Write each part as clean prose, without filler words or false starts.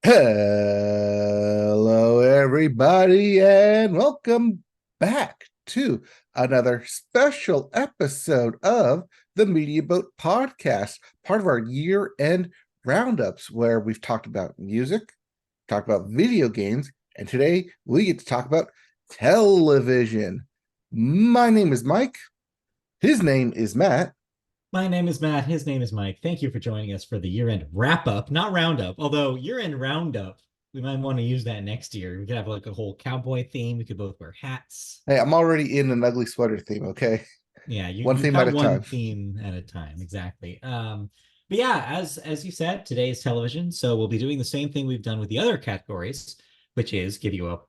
Hello, everybody, and welcome back to another special episode of the Media Boat Podcast, part of our year-end roundups, where we've talked about music, talked about video games, and today we get to talk about television. My name is Mike. His name is Matt. My name is Matt. His name is Mike. Thank you for joining us for the year-end wrap-up, not roundup. Although year-end roundup, we might want to use that next year. We could have like a whole cowboy theme. We could both wear hats. Hey, I'm already in an ugly sweater theme, okay? Yeah, you One you've theme at got a one time. theme at a time, exactly. But yeah, as you said, today is television, so we'll be doing the same thing we've done with the other categories, which is give you a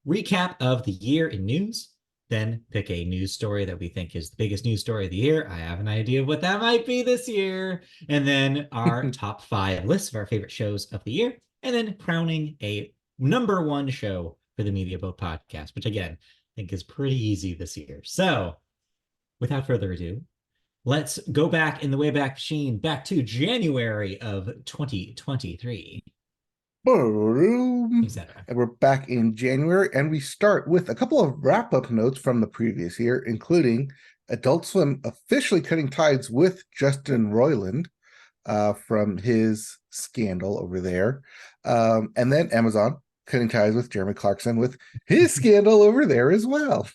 recap of the year in news, then pick a news story that we think is the biggest news story of the year. I have an idea of what that might be this year, and then our top five lists of our favorite shows of the year, and then crowning a number one show for the Media Boat podcast, which again I think is pretty easy this year. So without further ado, let's go back in the Wayback Machine back to January of 2023, Boom. etc. And we're back in January, and we start with a couple of wrap-up notes from the previous year, including Adult Swim officially cutting ties with Justin Roiland from his scandal over there. And then Amazon cutting ties with Jeremy Clarkson with his scandal over there as well.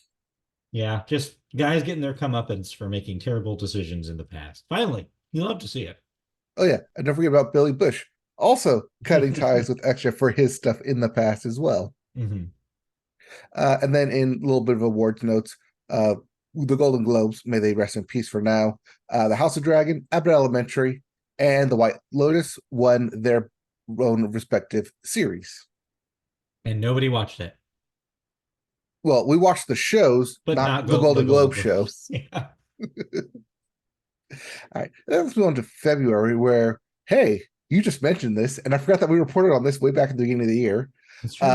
Yeah, just guys getting their comeuppance for making terrible decisions in the past. Finally, you love to see it. Oh, yeah. And don't forget about Billy Bush, also cutting ties with Extra for his stuff in the past as well. Mm-hmm. And then in a little bit of awards notes, the Golden Globes, may they rest in peace for now. The House of Dragon, Abbott Elementary, and The White Lotus won their own respective series. And nobody watched it, Well, we watched the shows, but not not the the Golden Golden Globe show. Globes. Yeah, All right, let's move on to February, where, hey, you just mentioned this, and I forgot that we reported on this way back at the beginning of the year it's true.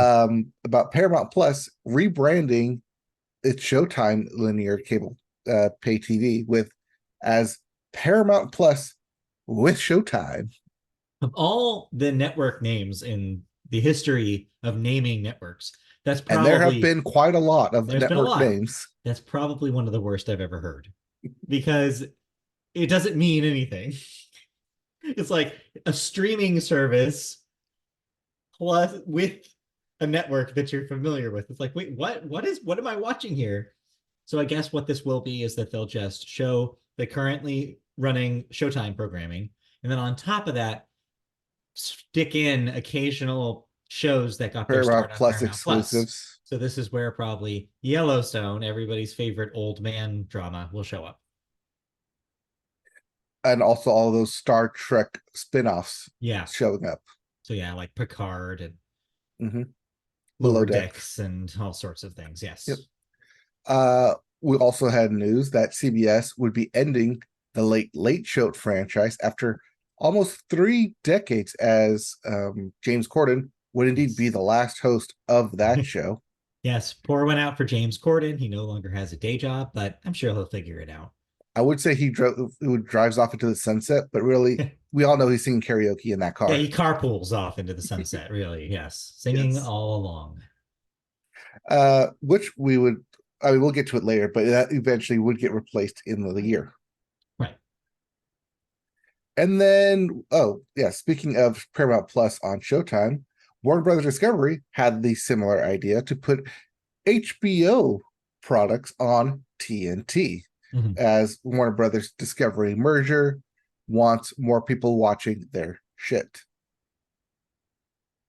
about Paramount Plus rebranding its Showtime linear cable pay TV with as Paramount Plus with Showtime. Of all the network names in the history of naming networks, that's And there have probably been quite a lot of there's been a network lot. names. That's probably one of the worst I've ever heard because it doesn't mean anything. It's like a streaming service plus with a network that you're familiar with. It's like, wait, what am I watching here? So I guess what this will be is that they'll just show the currently running Showtime programming, and then on top of that, stick in occasional shows that got their start Paramount on Plus Paramount Plus. exclusives. So this is where probably Yellowstone, everybody's favorite old man drama, will show up. And also all those Star Trek spin-offs Yeah. showing up. So yeah, like Picard and Mm-hmm. Below Lower Deck. Decks and all sorts of things. Yep. Yes. We also had news that CBS would be ending the Late Late Show franchise after almost 3 decades, as James Corden would indeed be Yes. the last host of that show. Yes. Poor went out for James Corden. He no longer has a day job, but I'm sure he'll figure it out. I would say drives off into the sunset, but really, we all know he's singing karaoke in that Yeah, car. he carpools off into the sunset, really. Yes. Singing Yes. all along. Which we would, I mean, we'll get to it later, but that eventually would get replaced in the year. Right. And then, oh, yeah, speaking of Paramount Plus on Showtime, Warner Brothers Discovery had the similar idea to put HBO products on TNT, Mm-hmm. as Warner Brothers Discovery merger wants more people watching their shit.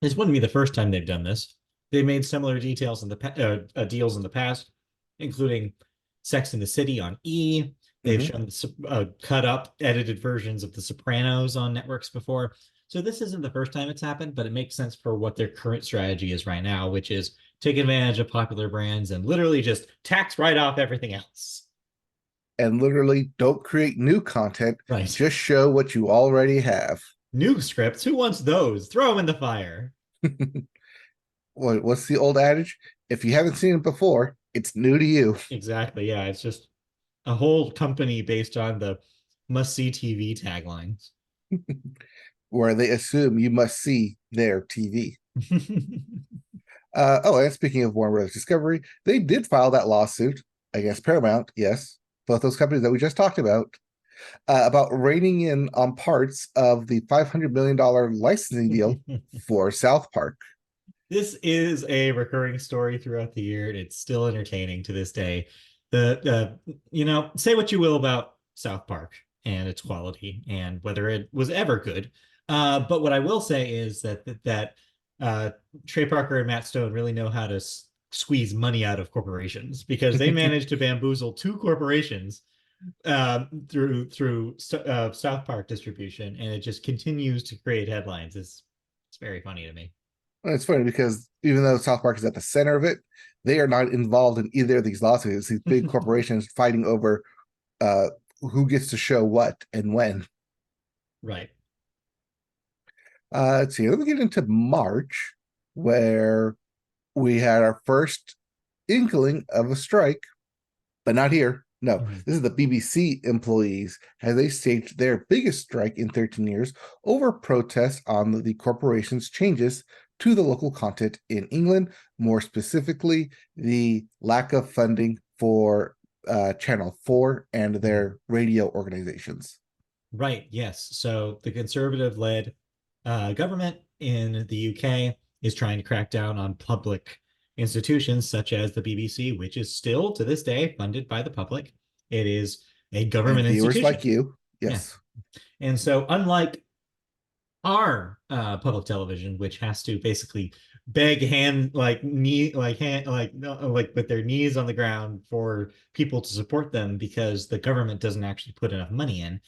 This wouldn't be the first time they've done this. They made similar details in the deals in the past, including Sex in the City on E. They've Mm-hmm. shown cut up, edited versions of The Sopranos on networks before. So this isn't the first time it's happened, but it makes sense for what their current strategy is right now, which is take advantage of popular brands and literally just tax right off everything else. And literally don't create new content, Right. just show what you already have. New scripts. Who wants those? Throw them in the fire. What's the old adage? If you haven't seen it before, it's new to you. Exactly. Yeah. It's just a whole company based on the must see TV taglines. Where they assume you must see their TV. And speaking of Warner Brothers Discovery, they did file that lawsuit against Paramount. Yes, both those companies that we just talked about reining in on parts of the $500 million licensing deal for South Park. This is a recurring story throughout the year, and it's still entertaining to this day. Say what you will about South Park and its quality and whether it was ever good. But what I will say is that Trey Parker and Matt Stone really know how to squeeze money out of corporations, because they managed to bamboozle two corporations through South Park distribution, and it just continues to create headlines. It's very funny to me. It's funny because even though South Park is at the center of it, they are not involved in either of these lawsuits. These big corporations fighting over uh, who gets to show what and when. Right. Let's see. Let me get into March, where we had our first inkling of a strike, but not here. No, Mm-hmm. this is the BBC employees as they staged their biggest strike in 13 years over protests on the corporation's changes to the local content in England, more specifically, the lack of funding for Channel 4 and their radio organizations. Right. Yes. So the conservative led government in the UK is trying to crack down on public institutions such as the BBC, which is still to this day funded by the public. It is a And government viewers institution. like you, Yeah. yes. And so, unlike our public television, which has to basically beg hand like knee like hand like with their knees on the ground for people to support them because the government doesn't actually put enough money in,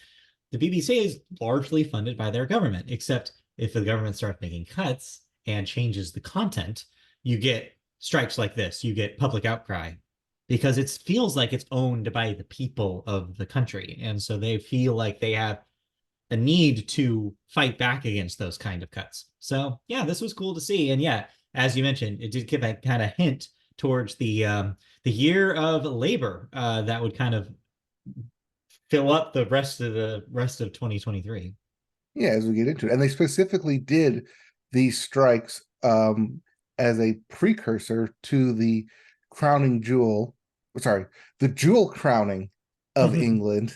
the BBC is largely funded by their government, except if the government starts making cuts and changes the content, you get strikes like this, you get public outcry, because it feels like it's owned by the people of the country. And so they feel like they have a need to fight back against those kind of cuts. So yeah, this was cool to see. And yeah, as you mentioned, it did give a kind of hint towards the year of labor that would kind of fill up the rest of 2023. Yeah, as we get into it. And they specifically did these strikes as a precursor to the crowning jewel, sorry, the jewel crowning of England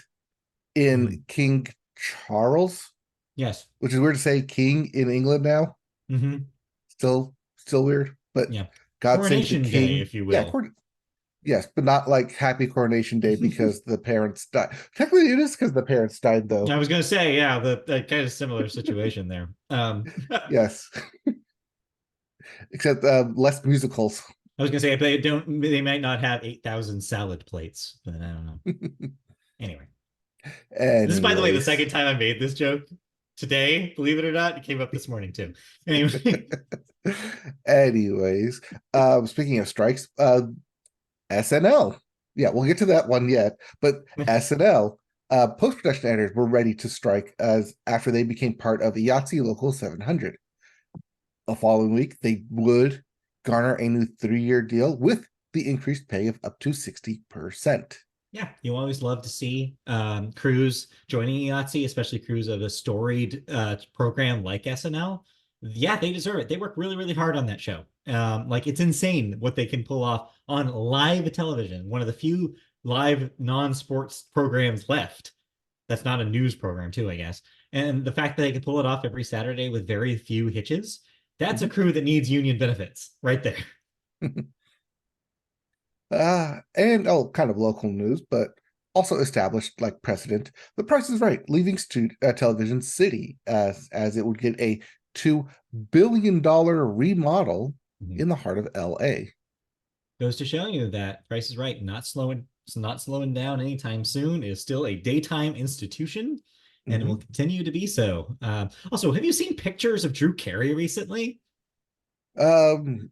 in King Charles, Yes. which is weird to say king in England now. Mm-hmm. Still weird, but Yeah. God save the Coronation Day, king. if you Yeah, will. yes, but not like happy coronation day because the parents died. Technically, it is because the parents died, though. I was gonna say, yeah, the kind of similar situation there. Yes, except less musicals. I was gonna say they might not have 8,000 salad plates, but I don't know. Anyway, this is by the way the Anyways, second time I made this joke today. Believe it or not, it came up this morning too. Anyway, anyways, speaking of strikes, SNL. Yeah, we'll get to that one yet, but SNL post-production editors were ready to strike as after they became part of the Yahtzee Local 700. The following week, they would garner a new 3-year deal with the increased pay of up to 60%. yeah, you always love to see crews joining Yahtzee, especially crews of a storied program like SNL. Yeah, they deserve it. They work really, really hard on that show. Like it's insane what they can pull off on live television. One of the few live non-sports programs left. That's not a news program, too, I guess. And the fact that they can pull it off every Saturday with very few hitches, that's a crew that needs union benefits right there. And kind of local news, but also established like precedent. The Price is Right, leaving television city as it would get a $2 billion remodel in the heart of LA. Goes to show you that Price is Right, not slowing down anytime soon. It is still a daytime institution, and it will continue to be so. Also, have you seen pictures of Drew Carey recently? Um,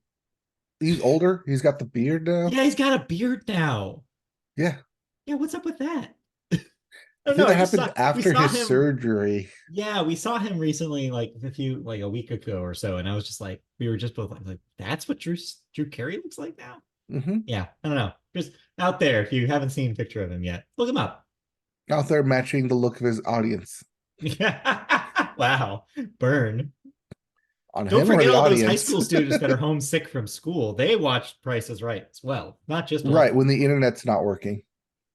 he's older. He's got the beard now. Yeah, he's got a beard now. Yeah, Yeah, what's up with that? I I don't know. think I that just happened saw we after saw his him. surgery. Yeah, we saw him recently, like a week ago or so, and I was just like, we were just both like that's what Drew Carey looks like now. Mm-hmm. Yeah, I don't know. Just out there, if you haven't seen a picture of him yet, look him up. Out there matching the look of his audience. Wow, burn. on Don't him or forget the all those high audience. school students that are homesick from school. They watch Price is Right as well, not just old. Right, when the internet's not working.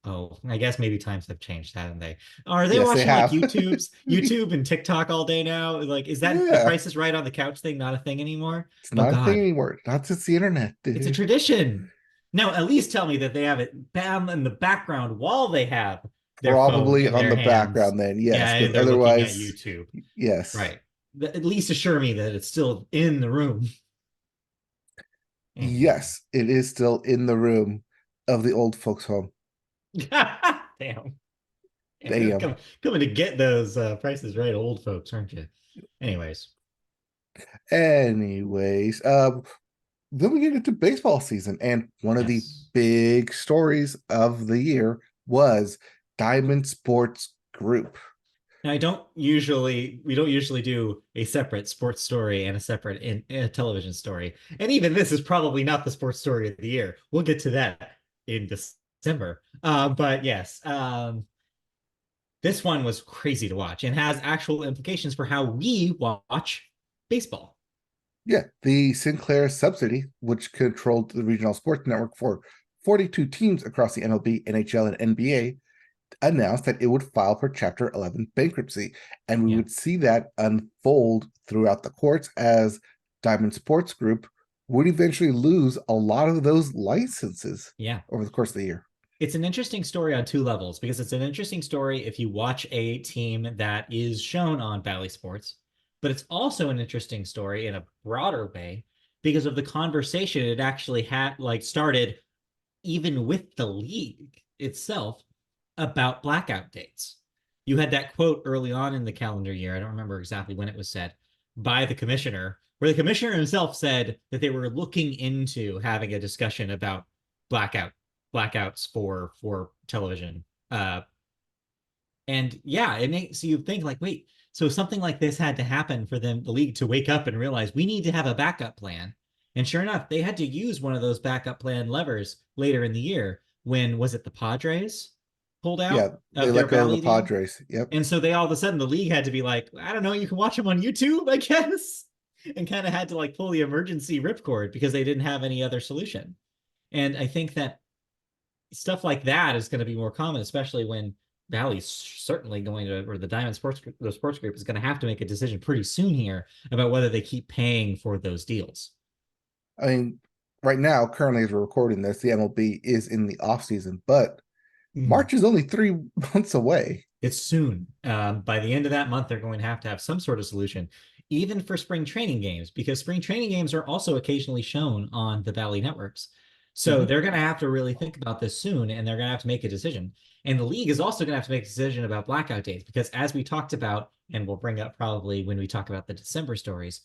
Oh, I guess maybe times have changed, haven't they? Are they Yes, they watching like have. YouTube and TikTok all day now? Like, is that the Yeah, Price is Right on the couch thing not a thing anymore? it's Oh not a thing God, anymore. Not since the internet, it's a dude. tradition. Now, at least tell me that they have it bam in the background while they have their phone Probably in on their the hands. background then, yes, Yeah, because and they're looking at otherwise, YouTube. yes. Right. At least assure me that it's still in the room. Anyway. Yes, it is still in the room of the old folks' home. Damn. And you're Damn. coming to get those prices right, old folks, aren't you? Anyways, Anyways, then we get into baseball season, and one of the yes. big stories of the year was Diamond Sports Group. Now, we don't usually do a separate sports story and a separate television story. And even this is probably not the sports story of the year. We'll get to that in December. But yes, this one was crazy to watch and has actual implications for how we watch baseball. Yeah, the Sinclair subsidy, which controlled the regional sports network for 42 teams across the MLB, NHL, and NBA, announced that it would file for Chapter 11 bankruptcy. And we Yeah. would see that unfold throughout the courts as Diamond Sports Group would eventually lose a lot of those licenses Yeah. over the course of the year. It's an interesting story on two levels because it's an interesting story if you watch a team that is shown on Bally Sports, but it's also an interesting story in a broader way because of the conversation it actually had like started even with the league itself about blackout dates. You had that quote early on in the calendar year, I don't remember exactly when it was said, by the commissioner, where the commissioner himself said that they were looking into having a discussion about blackout blackouts for television. And yeah, it makes you think like, wait, so something like this had to happen for them, the league, to wake up and realize we need to have a backup plan. And sure enough, they had to use one of those backup plan levers later in the year when was it the Padres pulled Yeah, out they of their let go of the Valley deal? Padres. Yep. And so they all of a sudden the league had to be like, I don't know, you can watch them on YouTube, I guess. And kind of had to like pull the emergency ripcord because they didn't have any other solution. And I think that stuff like that is going to be more common, especially when Valley's certainly going to, or the Diamond Sports the sports group is going to have to make a decision pretty soon here about whether they keep paying for those deals. I mean, right now, currently as we're recording this, the MLB is in the off season, but Mm. March is only 3 months away. It's soon. By the end of that month, they're going to have some sort of solution, even for spring training games, because spring training games are also occasionally shown on the Valley networks. So Mhm. they're going to have to really think about this soon, and they're going to have to make a decision. And the league is also going to have to make a decision about blackout dates, because as we talked about, and we'll bring up probably when we talk about the December stories,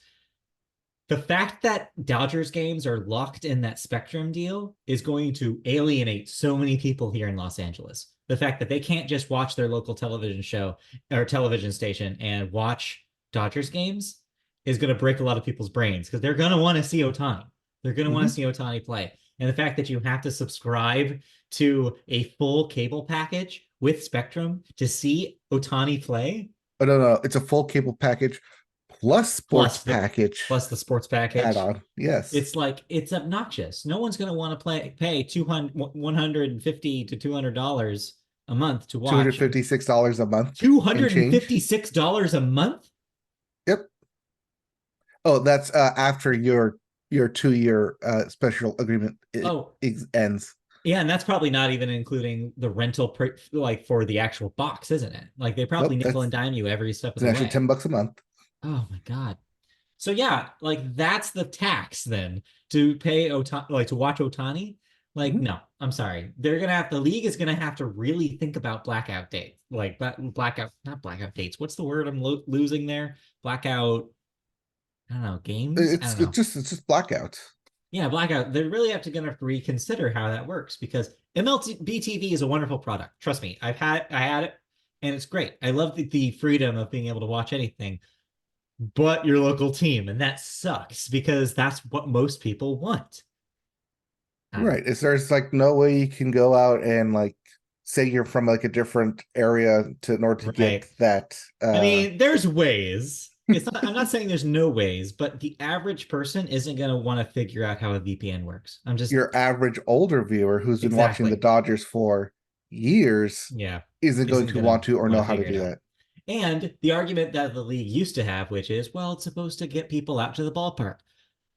the fact that Dodgers games are locked in that Spectrum deal is going to alienate so many people here in Los Angeles. The fact that they can't just watch their local television show or television station and watch Dodgers games is going to break a lot of people's brains because they're going to want to see Ohtani. They're going to want to Mhm. see Ohtani play. And the fact that you have to subscribe to a full cable package with Spectrum to see Ohtani play, Oh, no, it's a full cable package plus sports plus the package plus the sports package, add-on. Yes. it's like it's obnoxious. No one's going to want to pay 200 150 to $200 a month to watch $256 a month and change. $256 a month. Yep. Oh, that's after your 2 year special agreement Oh, ends. yeah, and that's probably not even including the rental like for the actual box, isn't it? Like they probably Nope, nickel that's and dime you every step of an the extra way. $10 a month. Oh my God. So yeah, like that's the tax then to pay Otani, like to watch Otani. Like Mhm. no, I'm sorry. They're gonna have the league is gonna have to really think about blackout dates, like blackout, not blackout dates. What's the word I'm losing there? Blackout. I don't know, games. I It's don't it's know. just it's just blackout. Yeah, blackout. They really have to gonna reconsider how that works because MLB TV is a wonderful product. Trust me, I had it, and it's great. I love the freedom of being able to watch anything but your local team. And that sucks because that's what most people want. I don't know. Right. Is there's like no way you can go out and like say you're from like a different area to in order to get Right. that I mean, there's ways. it's not, I'm not saying there's no ways, but the average person isn't going to want to figure out how a VPN works. I'm just Your average older viewer who's been watching the exactly. Dodgers for years Yeah. isn't going Isn't to going to want to or want know to how to figure it do out. that. And the argument that the league used to have, which is, well, it's supposed to get people out to the ballpark.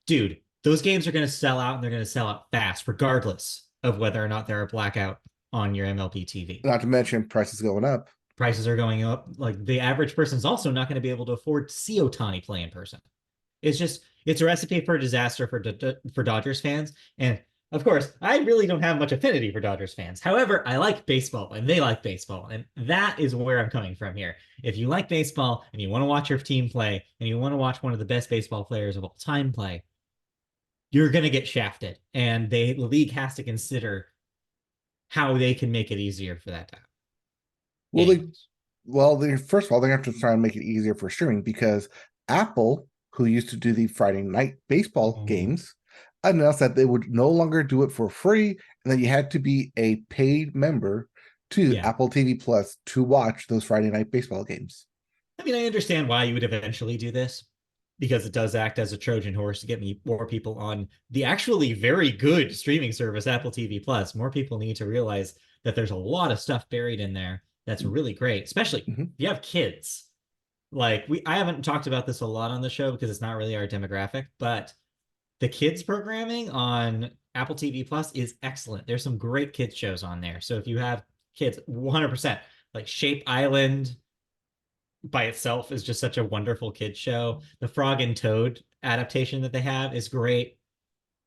Dude, those games are going to sell out and they're going to sell out fast, regardless of whether or not there are blackout on your MLB TV. Not to mention prices going up. Prices are going up. Like the average person is also not going to be able to afford to see Otani play in person. It's a recipe for disaster for Dodgers fans. And of course, I really don't have much affinity for Dodgers fans. However, I like baseball and they like baseball. And that is where I'm coming from here. If you like baseball and you want to watch your team play and you want to watch one of the best baseball players of all time play, you're going to get shafted. And the league has to consider how they can make it easier for that to happen. Well, Anyways. first of all, they have to try and make it easier for streaming because Apple, who used to do the Friday night baseball Mm-hmm. games, announced that they would no longer do it for free and that you had to be a paid member to Yeah. Apple TV Plus to watch those Friday night baseball games. I mean, I understand why you would eventually do this because it does act as a Trojan horse to get me more people on the actually very good streaming service, Apple TV Plus. More people need to realize that there's a lot of stuff buried in there that's really great, especially if Mhm. you have kids. Like I haven't talked about this a lot on the show because it's not really our demographic, but the kids programming on Apple TV Plus is excellent. There's some great kids shows on there. So if you have kids, 100%, like Shape Island, by itself is just such a wonderful kids show. The Frog and Toad adaptation that they have is great.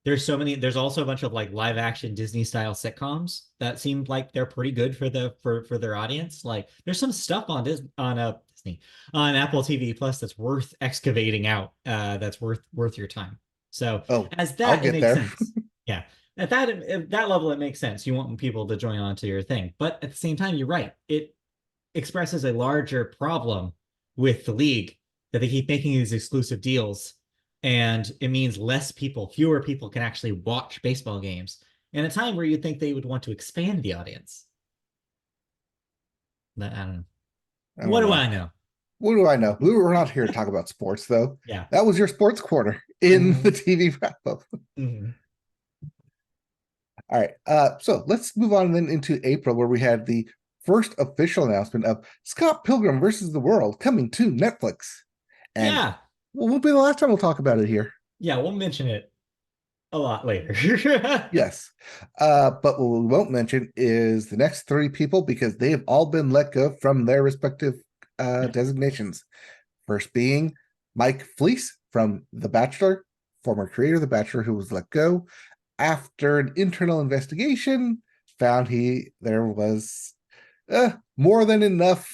There's so many. There's also a bunch of like live action Disney style sitcoms that seem like they're pretty good for their audience. Like there's some stuff on Disney on Apple TV Plus that's worth excavating out. That's worth your time. So Oh, as I'll that, it get makes there. sense. Yeah, at that level, it makes sense. You want people to join onto your thing, but at the same time, you're right. It expresses a larger problem with the league that they keep making these exclusive deals, and it means fewer people can actually watch baseball games in a time where you'd think they would want to expand the audience. But I don't know. I What don't do know. I know? What do I know? We're not here to talk about sports, though. Yeah. That was your sports corner in the Mm-hmm. TV wrap up. Mm-hmm. All right. So let's move on then into April, where we had the first official announcement of Scott Pilgrim versus the World coming to Netflix. And Yeah. won't be the last time we'll talk about it here. Yeah. We'll mention it a lot later. Yes. But what we won't mention is the next three people because they have all been let go from their respective designations. First being Mike Fleece from The Bachelor, former creator of The Bachelor, who was let go after an internal investigation. Found there was more than enough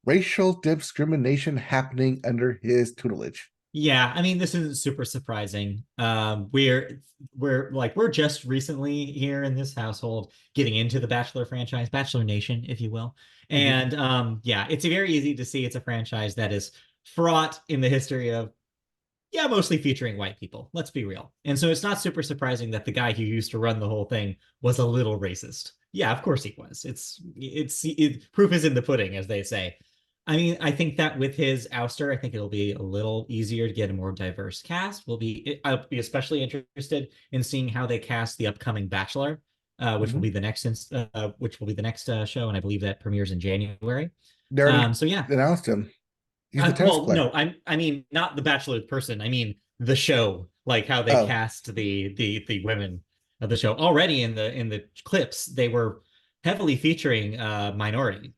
racial discrimination happening under his tutelage. Yeah, I mean, this isn't super surprising. We're just recently here in this household getting into the Bachelor franchise, Bachelor Nation, if you will. Mhm. And yeah, it's very easy to see it's a franchise that is fraught in the history of, yeah, mostly featuring white people. Let's be real. And so it's not super surprising that the guy who used to run the whole thing was a little racist. Yeah, of course he was. Proof is in the pudding, as they say. I mean, I think that with his ouster, I think it'll be a little easier to get a more diverse cast. I'll be especially interested in seeing how they cast the upcoming Bachelor, which will Mhm. be the next show, and I believe that premieres in January. They already So yeah, announced him. He's the tennis well, player. no, I mean not the Bachelor person. I mean the show, like how they Oh, cast the women of the show. Already in the clips, they were heavily featuring minority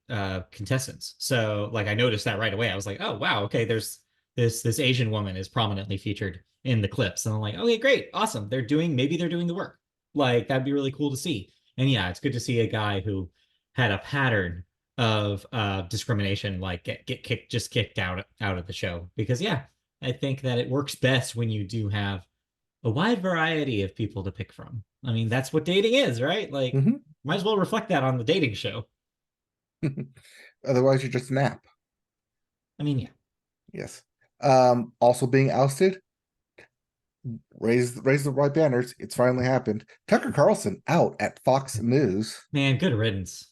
contestants. So like I noticed that right away. I was like, oh wow, okay, there's this Asian woman is prominently featured in the clips, and I'm like, okay, great, awesome. Maybe they're doing the work. Like that'd be really cool to see. And yeah, it's good to see a guy who had a pattern of discrimination like get kicked out of the show, because yeah, I think that it works best when you do have a wide variety of people to pick from. I mean, that's what dating is, right? Like mhm. might as well reflect that on the dating show. Otherwise, you're just an app. I mean, yeah. Yes. Also being ousted. Raise the white banners. It's finally happened. Tucker Carlson out at Fox News. Man, good riddance.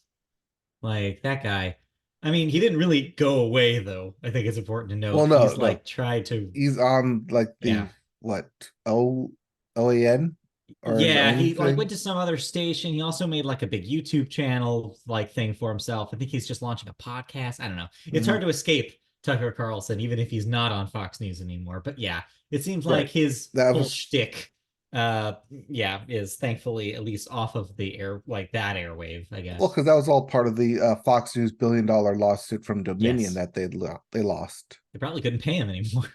Like that guy. I mean, he didn't really go away though. I think it's important to Well, note no, he's no, like tried to, he's on like yeah. the what OAN or the Yeah, ONI he like went thing. to some other station. He also made like a big YouTube channel like thing for himself. I think he's just launching a podcast. I don't know. It's hard Mhm. to escape Tucker Carlson, even if he's not on Fox News anymore. But yeah, it seems Right. like his That whole was shtick, yeah, is thankfully at least off of the air, like that airwave, I well, guess. because that was all part of the Fox News $1 billion lawsuit from Dominion Yes, that they lost. they probably couldn't pay him anymore.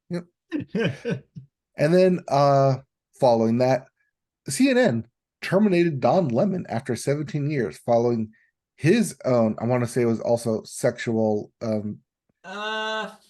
Yep. And then following that, CNN terminated Don Lemon after 17 years following his own, I want to say it was also sexual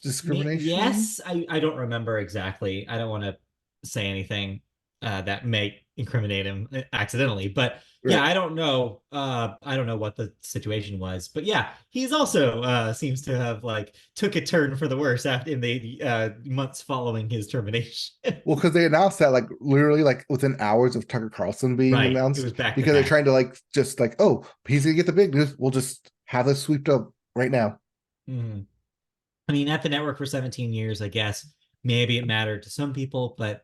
discrimination. Yes, I don't remember exactly. I don't want to say anything that may incriminate him accidentally, but yeah, Right. I don't know. I don't know what the situation was, but yeah, he's also seems to have like took a turn for the worse after in the months following his termination. Well, because they announced that like literally like within hours of Tucker Carlson being Right, it announced, was back to because they're back. trying to like just like, oh, he's gonna get the big news. We'll just have this swept up right now. Mhm. I mean, at the network for 17 years, I guess maybe it mattered to some people, but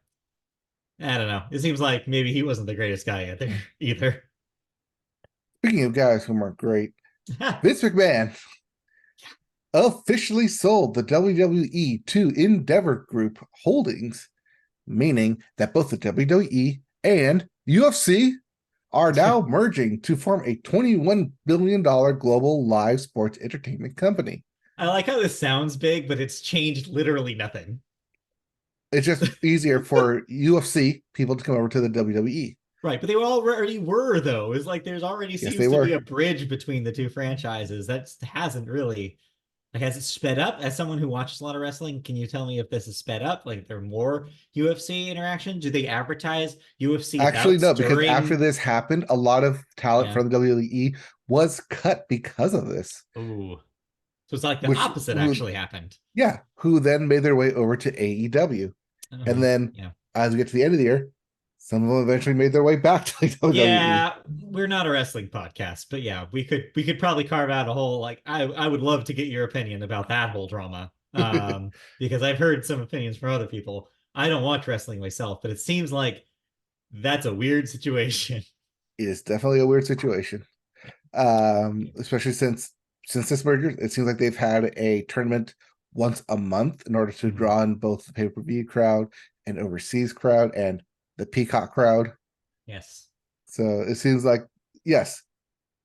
I don't know. It seems like maybe he wasn't the greatest guy either. Speaking of guys who aren't great, Vince McMahon officially sold the WWE to Endeavor Group Holdings, meaning that both the WWE and UFC are now merging to form a $21 billion global live sports entertainment company. I like how this sounds big, but it's changed literally nothing. It's just easier for UFC people to come over to the WWE. Right, but they already were though. It's like there's already Yes, they seems to be were. a bridge between the two franchises. That hasn't really like has it sped up? As someone who watches a lot of wrestling, can you tell me if this is sped up? Like there are more UFC interaction? Do they advertise UFC Actually, bouts no, because after during? this happened, a lot of talent Yeah. from the WWE was cut because of this, Ooh. So it's like the which opposite who actually happened. yeah, who then made their way over to AEW. And Uh-huh. then Yeah. as we get to the end of the year, some of them eventually made their way back to the WWE. Yeah, we're not a wrestling podcast, but yeah, we could probably carve out a whole like I would love to get your opinion about that whole drama. It Because I've heard some opinions from other people. I don't watch wrestling myself, but it seems like that's a weird situation. is definitely a weird situation. Especially since this merger, it seems like they've had a tournament once a month in order to Mhm. draw in both the pay-per-view crowd and overseas crowd and the Peacock crowd. Yes. So it seems like, yes,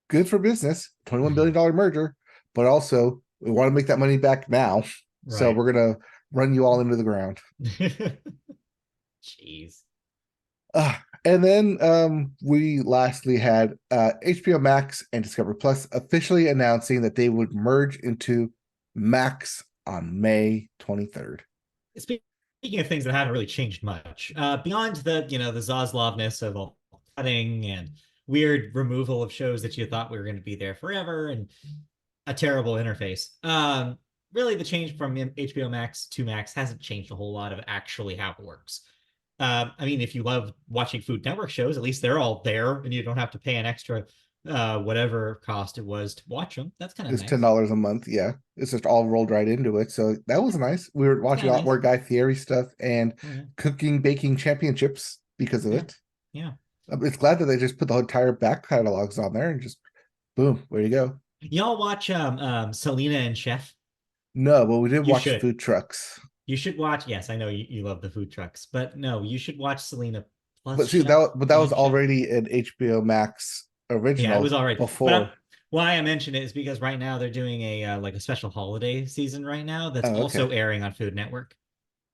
good for business, $21 Mhm. billion merger, but also we want to make that money back now. So Right. we're gonna run you all into the ground. Jeez. And then we lastly had HBO Max and Discovery Plus officially announcing that they would merge into Max on May 23rd. Speaking of things that haven't really changed much, beyond the Zaslavness of all cutting and weird removal of shows that you thought we were going to be there forever and a terrible interface. Really, the change from HBO Max to Max hasn't changed a whole lot of actually how it works. I mean, if you love watching Food Network shows, at least they're all there, and you don't have to pay an extra whatever cost it was to watch them. That's kind of It's nice. $10 a month. Yeah, it's just all rolled right into it. So that was Yeah, nice. We were it's watching kind a of lot nice. more Guy Fieri stuff and Oh, yeah, cooking, baking championships because of yeah, it. yeah. It's glad that they just put the entire back catalogs on there and just boom, there you go. Y'all watch Selena and Chef? No, but we did You watch should. food trucks. You should watch. Yes, I know you love the food trucks, but no, you should watch Selena plus But see Chef that was and Chef. already an HBO Max Yeah, it was original all right. But before. why I mention it is because right now they're doing a like a special holiday season right now that's Oh, okay. also airing on Food Network.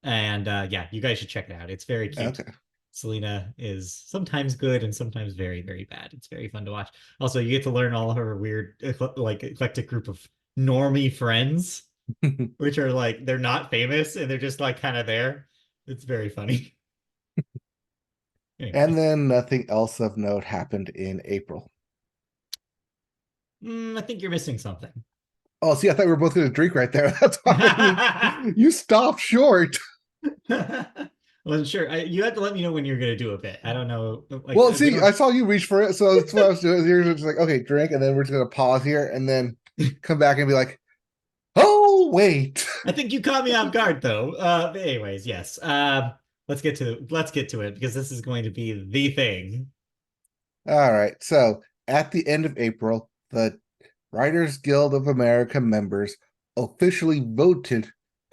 And yeah, you guys should check it out. It's very cute. Okay. Selena is sometimes good and sometimes very, very bad. It's very fun to watch. Also, you get to learn all of her weird, like eclectic group of normie friends, which are like they're not famous and they're just like kind of there. It's very funny. And Anyway, then nothing else of note happened in April. I think you're missing something. Oh, see, I thought we were both going to drink right there. That's why you stopped short. I wasn't sure. You had to let me know when you're gonna do a bit. I don't know. Like Well, we see, don't. I saw you reach for it, so that's what I was doing. You're just like, okay, drink, and then we're just going to pause here, and then come back and be like, oh wait. I think you caught me off guard though. But anyways, yes. Let's get to it because this is going to be the thing. All right. So at the end of April, the Writers Guild of America members officially voted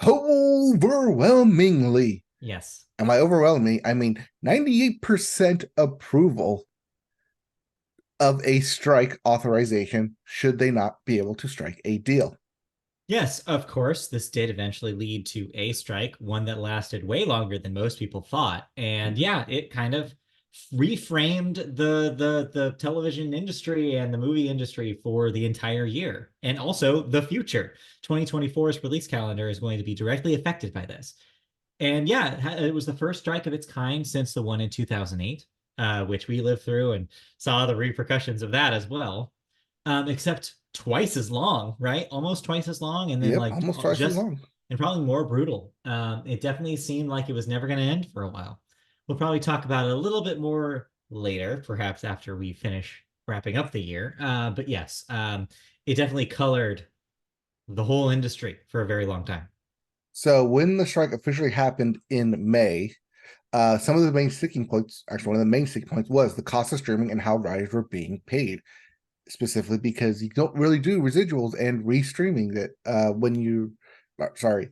overwhelmingly. Yes. And by overwhelming, I mean 98% approval of a strike authorization should they not be able to strike a deal. Yes, of course, this did eventually lead to a strike, one that lasted way longer than most people thought. And yeah, it kind of reframed the television industry and the movie industry for the entire year and also the future. 2024's release calendar is going to be directly affected by this. And yeah, it was the first strike of its kind since the one in 2008, which we lived through and saw the repercussions of that as well. Except twice as long, right? Almost twice as long, and then Yep, like almost twice as just long. and probably more brutal. It definitely seemed like it was never going to end for a while. We'll probably talk about it a little bit more later, perhaps after we finish wrapping up the year. But yes, it definitely colored the whole industry for a very long time. So when the strike officially happened in May, some of the main sticking points, actually one of the main sticking points was the cost of streaming and how writers were being paid, specifically because you don't really do residuals and restreaming that when you, sorry,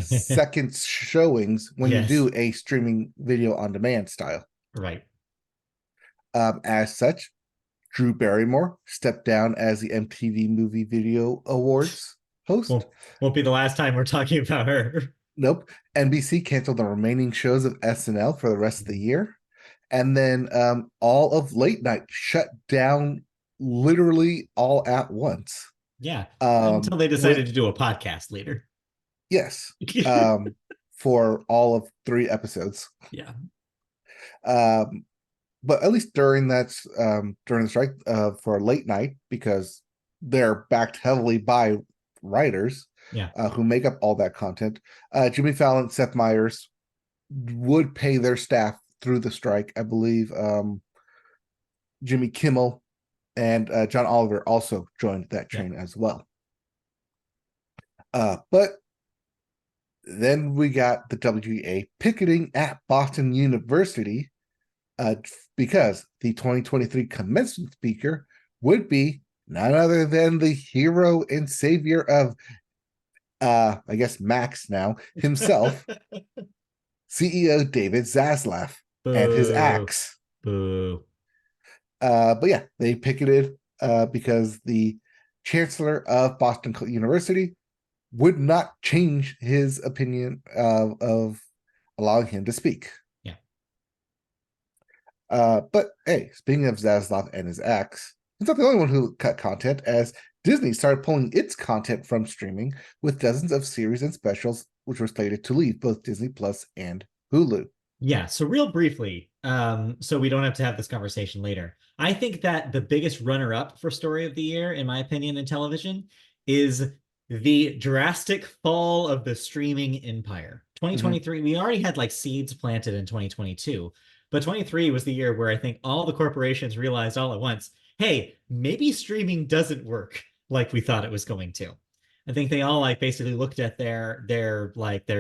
second showings when you Yes, do a streaming video on demand style. right. As such, Drew Barrymore stepped down as the MTV Movie Video Awards host. Won't be the last time we're talking about her. Nope. NBC canceled the remaining shows of SNL for the rest of the year. And then all of late night shut down literally all at once. Yeah, until they decided With to do a podcast later. yes, for all of 3 episodes. Yeah. Um, but at least during the strike for late night, because they're backed heavily by writers Yeah. who make up all that content. Jimmy Fallon, Seth Meyers would pay their staff through the strike. I believe Jimmy Kimmel and John Oliver also joined that Yeah. train as well. But then we got the WGA picketing at Boston University uh, because the 2023 commencement speaker would be none other than the hero and savior of, I guess, Max now himself, CEO David Zaslav and his Boo. axe. Boo. But yeah, they picketed because the chancellor of Boston University would not change his opinion of allowing him to speak. Yeah. But hey, speaking of Zaslav and his axe, he's not the only one who cut content, as Disney started pulling its content from streaming with dozens of series and specials, which were slated to leave both Disney Plus and Hulu. Yeah. So real briefly, so we don't have to have this conversation later. I think that the biggest runner-up for story of the year, in my opinion, in television, is the drastic fall of the streaming empire. Mm-hmm. 2023, we already had like seeds planted in 2022, but 23 was the year where I think all the corporations realized all at once, hey, maybe streaming doesn't work like we thought it was going to. I think they all like basically looked at their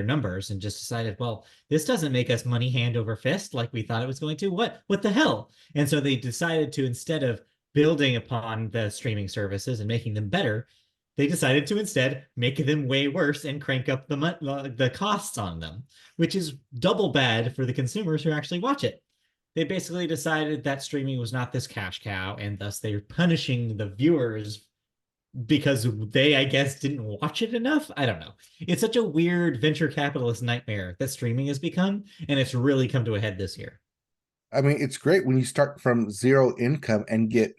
numbers and just decided, well, this doesn't make us money hand over fist like we thought it was going to. What the hell? And so they decided to, instead of building upon the streaming services and making them better, they decided to instead make them way worse and crank up the costs on them, which is double bad for the consumers who actually watch it. They basically decided that streaming was not this cash cow, and thus they're punishing the viewers because they, I guess, didn't watch it enough. I don't know. It's such a weird venture capitalist nightmare that streaming has become, and it's really come to a head this year. I mean, it's great when you start from zero income and get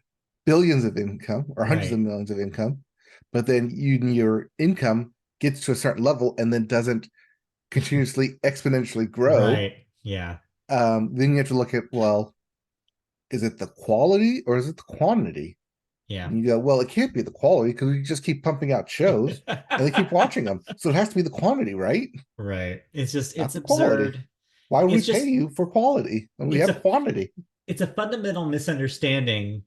billions of income or hundreds of Right. millions of income, but then your income gets to a certain level and then doesn't continuously exponentially grow. Right. Yeah. Then you have to look at, well, is it the quality or is it the quantity? Yeah. And you go, well, it can't be the quality because we just keep pumping out shows and they keep watching them. So it has to be the quantity, right? Right. It's just Not it's the quality. absurd. Why would we It's pay just you for quality when we it's have a quantity? it's a fundamental misunderstanding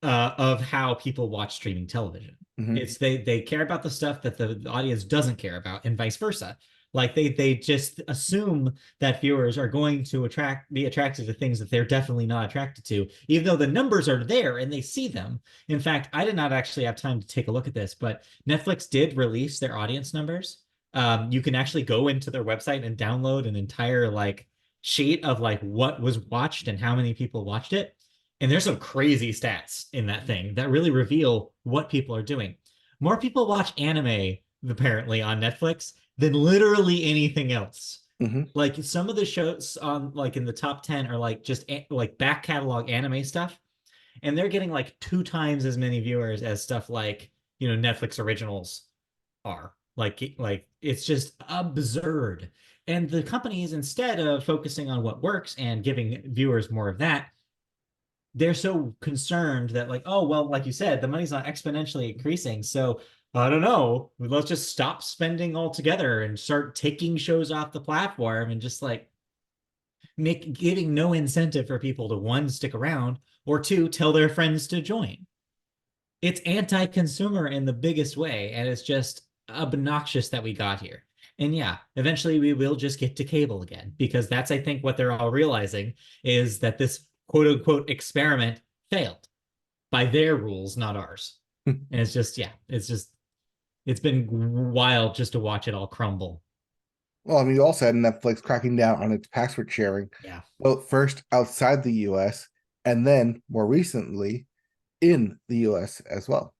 of how people watch streaming television. Mhm. They care about the stuff that the audience doesn't care about, and vice versa. Like they just assume that viewers are going to be attracted to things that they're definitely not attracted to, even though the numbers are there and they see them. In fact, I did not actually have time to take a look at this, but Netflix did release their audience numbers. You can actually go into their website and download an entire like sheet of like what was watched and how many people watched it. And there's some crazy stats in that thing that really reveal what people are doing. More people watch anime apparently on Netflix than literally anything else. Mhm. Like some of the shows on like in the top 10 are like just like back catalog anime stuff, and they're getting like 2 times as many viewers as stuff like, Netflix originals are. Like it's just absurd. And the companies, instead of focusing on what works and giving viewers more of that, they're so concerned that like, oh well, like you said, the money's not exponentially increasing, so I don't know, let's just stop spending altogether and start taking shows off the platform and just like make giving no incentive for people to, one, stick around, or two, tell their friends to join. It's anti-consumer in the biggest way, and it's just obnoxious that we got here. And yeah, eventually we will just get to cable again, because that's, I think, what they're all realizing, is that this quote unquote experiment failed by their rules, not ours. And it's just, yeah, it's been wild just to watch it all crumble. Well, I mean, you also had Netflix cracking down on its password sharing, Yeah. both first outside the US and then more recently in the US as well.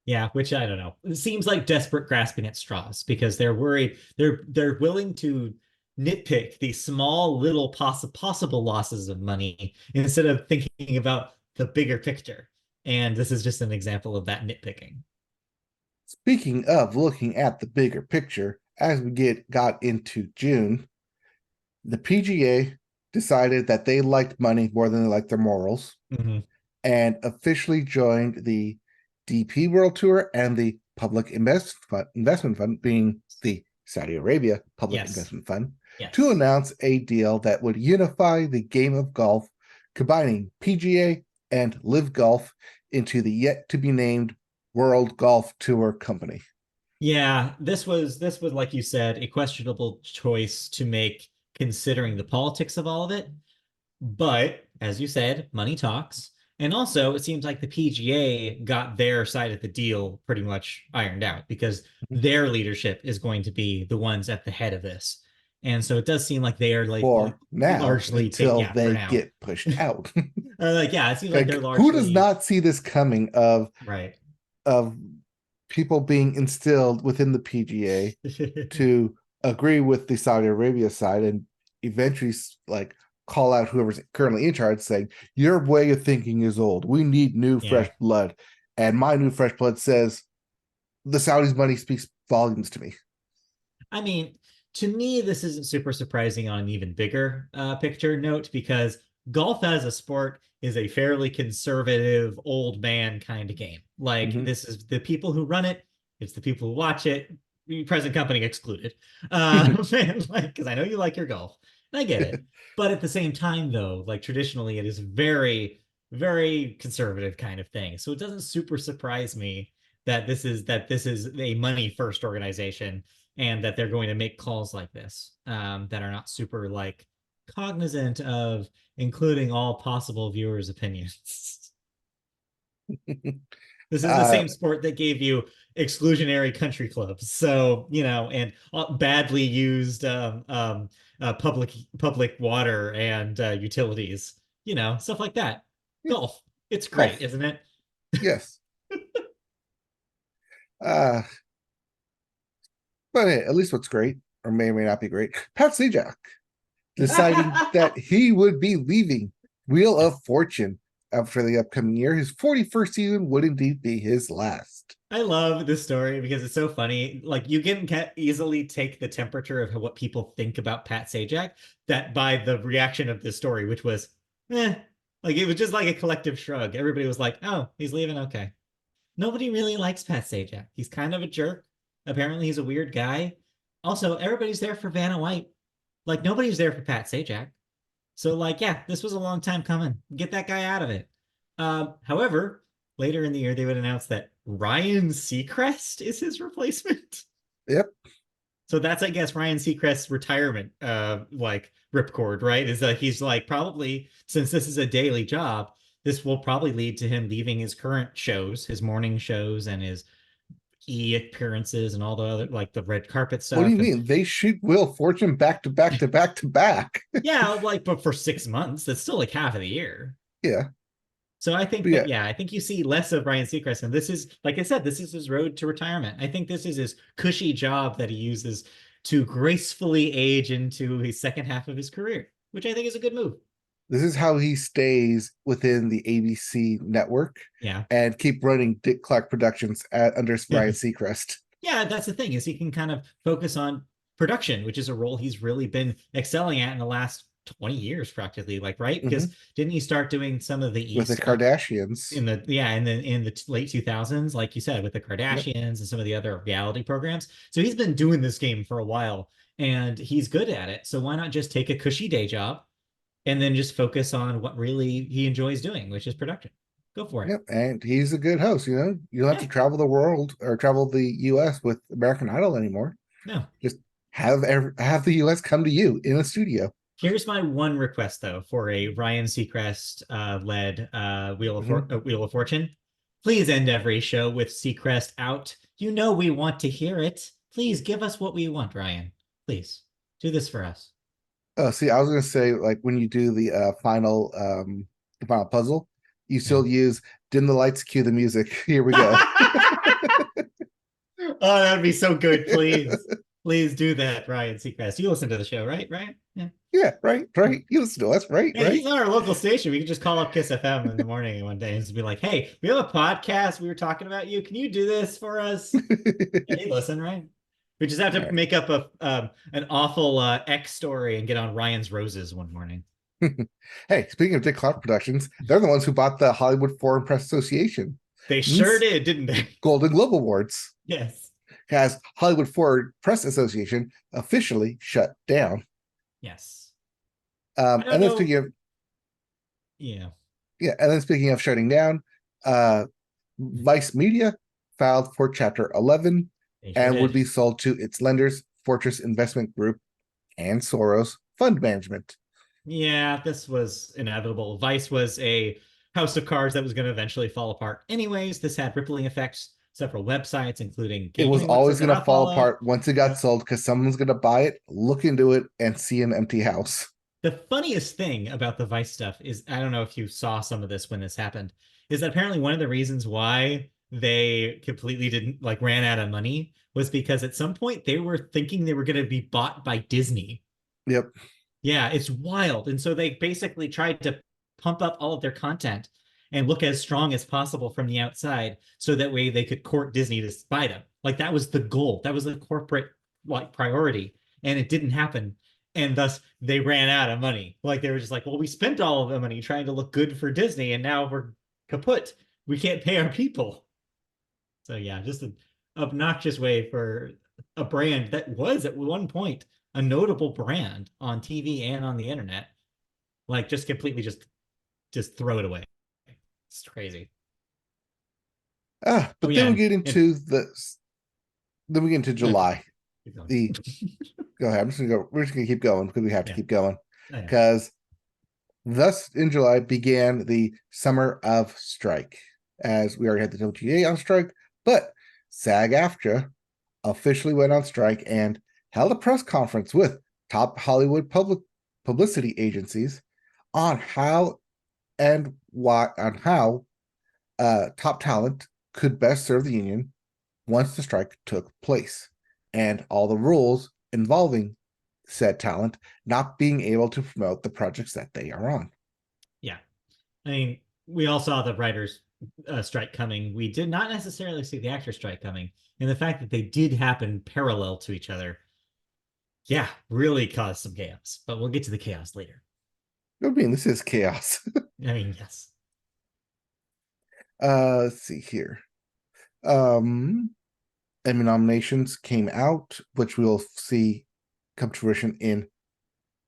Yeah, which I don't know. It seems like desperate grasping at straws, because they're worried, they're willing to nitpick the small little possible losses of money instead of thinking about the bigger picture. And this is just an example of that nitpicking. Speaking of looking at the bigger picture, as we got into June, the PGA decided that they liked money more than they liked their morals Mhm. and officially joined the DP World Tour and the Investment Fund, being the Saudi Arabia Public Yes. Investment Fund, to Yes. announce a deal that would unify the game of golf, combining PGA and Live Golf into the yet to be named World Golf Tour Company. Yeah, this was like you said, a questionable choice to make, considering the politics of all of it. But as you said, money talks. And also, it seems like the PGA got their side of the deal pretty much ironed out, because their leadership is going to be the ones at the head of this. And so it does seem like they are like For now, largely take, until yeah, for they now. get pushed out. Like, yeah, it seems like they're Like, who does largely not see this coming right. of people being instilled within the PGA to agree with the Saudi Arabia side and eventually like call out whoever's currently in charge, saying your way of thinking is old. We need new Yeah. fresh blood. And my new fresh blood says the Saudis' money speaks volumes to me. I mean, to me, this isn't super surprising on an even bigger picture note, because golf as a sport is a fairly conservative old man kind of game. Like, Mhm. this is the people who run it, it's the people who watch it, present company excluded. And like, because I know you like your golf, and I get it. But at the same time, though, like traditionally, it is very, very conservative kind of thing. So it doesn't super surprise me that this is a money first organization, and that they're going to make calls like this, that are not super like cognizant of including all possible viewers' opinions. This is the uh, same sport that gave you exclusionary country clubs, so and badly used public water and utilities, stuff like that. yeah, Golf, it's great, golf. isn't it? Yes. Uh, but hey, at least what's great, or may or may not be great, Pat Sajak deciding that he would be leaving Wheel Yes. of Fortune after the upcoming year. His 41st season would indeed be his last. I love this story because it's so funny. Like, you can easily take the temperature of what people think about Pat Sajak, that by the reaction of this story, which was, eh, like it was just like a collective shrug. Everybody was like, "Oh, he's leaving. Okay." Nobody really likes Pat Sajak. He's kind of a jerk. Apparently, he's a weird guy. Also, everybody's there for Vanna White. Like, nobody's there for Pat Sajak. So, like, yeah, this was a long time coming. Get that guy out of it. However, later in the year they would announce that Ryan Seacrest is his replacement. Yep. So that's, I guess, Ryan Seacrest's retirement, like ripcord, right? Is that he's like, probably, since this is a daily job, this will probably lead to him leaving his current shows, his morning shows, and his appearances, and all the other, like the red carpet What do you stuff. And mean? They shoot Wheel of Fortune back to back to back to back. yeah, like, but for 6 months, that's still like half of the year. Yeah. So I think But that, yeah, yeah, I think you see less of Ryan Seacrest, and this is, like I said, this is his road to retirement. I think this is his cushy job that he uses to gracefully age into his second half of his career, which I think is a good move. this is how he stays within the ABC network Yeah. and keep running Dick Clark Productions under Ryan Seacrest. Yeah, that's the thing, is he can kind of focus on production, which is a role he's really been excelling at in the last 20 years practically, like, right? Because Mhm. didn't he start doing some of the E With the stuff Kardashians. in the, yeah, in the late 2000s, like you said, with the Yep. Kardashians and some of the other reality programs? So he's been doing this game for a while, and he's good at it. So why not just take a cushy day job and then just focus on what really he enjoys doing, which is production? Go for it. Yep. And he's a good host. You don't have Yeah. to travel the world or travel the US with American Idol anymore. No. Just have the US come to you in a studio. Here's my one request, though, for a Ryan Seacrest led Mhm. Wheel of Fortune. Please end every show with Seacrest out. You know we want to hear it. Please give us what we want, Ryan. Please do this for us. Oh, see, I was gonna say, like, when you do the final puzzle, you Yeah. still use dim the lights, cue the music. Here we go. Oh, that would be so good. Please, please do that, Ryan Seacrest. You listen to the show, right? Right? Yeah. Yeah, right, right. You listen to us, right, Yeah, right. he's on our local station. We could just call up Kiss FM in the morning one day and just be like, "Hey, we have a podcast. We were talking about you. Can you do this for us?" And he'd listen, right? We just have All to right. make up a an awful X story and get on Ryan's Roses one morning. Hey, speaking of Dick Clark Productions, they're the ones who bought the Hollywood Foreign Press Association. They sure Hence, did, didn't they? Golden Globe Awards Yes. has Hollywood Foreign Press Association officially shut down. Yes. I don't And then know. speaking of Yeah. yeah, and then speaking of shutting down, uh, Vice Media filed for Chapter 11 They sure and would did. be sold to its lenders, Fortress Investment Group and Soros Fund Management. Yeah, this was inevitable. Vice was a house of cards that was going to eventually fall apart. Anyways, this had rippling effects. Several websites, including It was gaming always websites that going I to fall follow. apart once it got sold because someone's going to buy it, look into it, and see an empty house. The funniest thing about the Vice stuff is, I don't know if you saw some of this when this happened, is that apparently one of the reasons why they completely didn't, like, ran out of money was because at some point they were thinking they were going to be bought by Disney. Yep. Yeah, it's wild. And so they basically tried to pump up all of their content and look as strong as possible from the outside so that way they could court Disney to buy them. Like, that was the goal. That was the corporate, like, priority. And it didn't happen. And thus they ran out of money. Like, they were just like, well, we spent all of the money trying to look good for Disney and now we're kaput. We can't pay our people. So yeah, just an obnoxious way for a brand that was at one point a notable brand on TV and on the internet, like, just completely just throw it away. It's crazy. Oh But yeah, then we get into no, July. keep going. The Go ahead. We're just gonna keep going because we have to Yeah, keep going. oh, yeah. Because thus in July began the summer of strike, as we already had the WGA on strike, but SAG-AFTRA officially went on strike and held a press conference with top Hollywood publicity agencies on how top talent could best serve the union once the strike took place, and all the rules involving said talent not being able to promote the projects that they are on. Yeah. I mean, we all saw the writers' strike coming. We did not necessarily see the actor strike coming, and the fact that they did happen parallel to each other, yeah, really caused some chaos. But we'll get to the chaos later. I mean, this is chaos. I mean, yes. Let's see here. Emmy nominations came out, which we'll see come to fruition in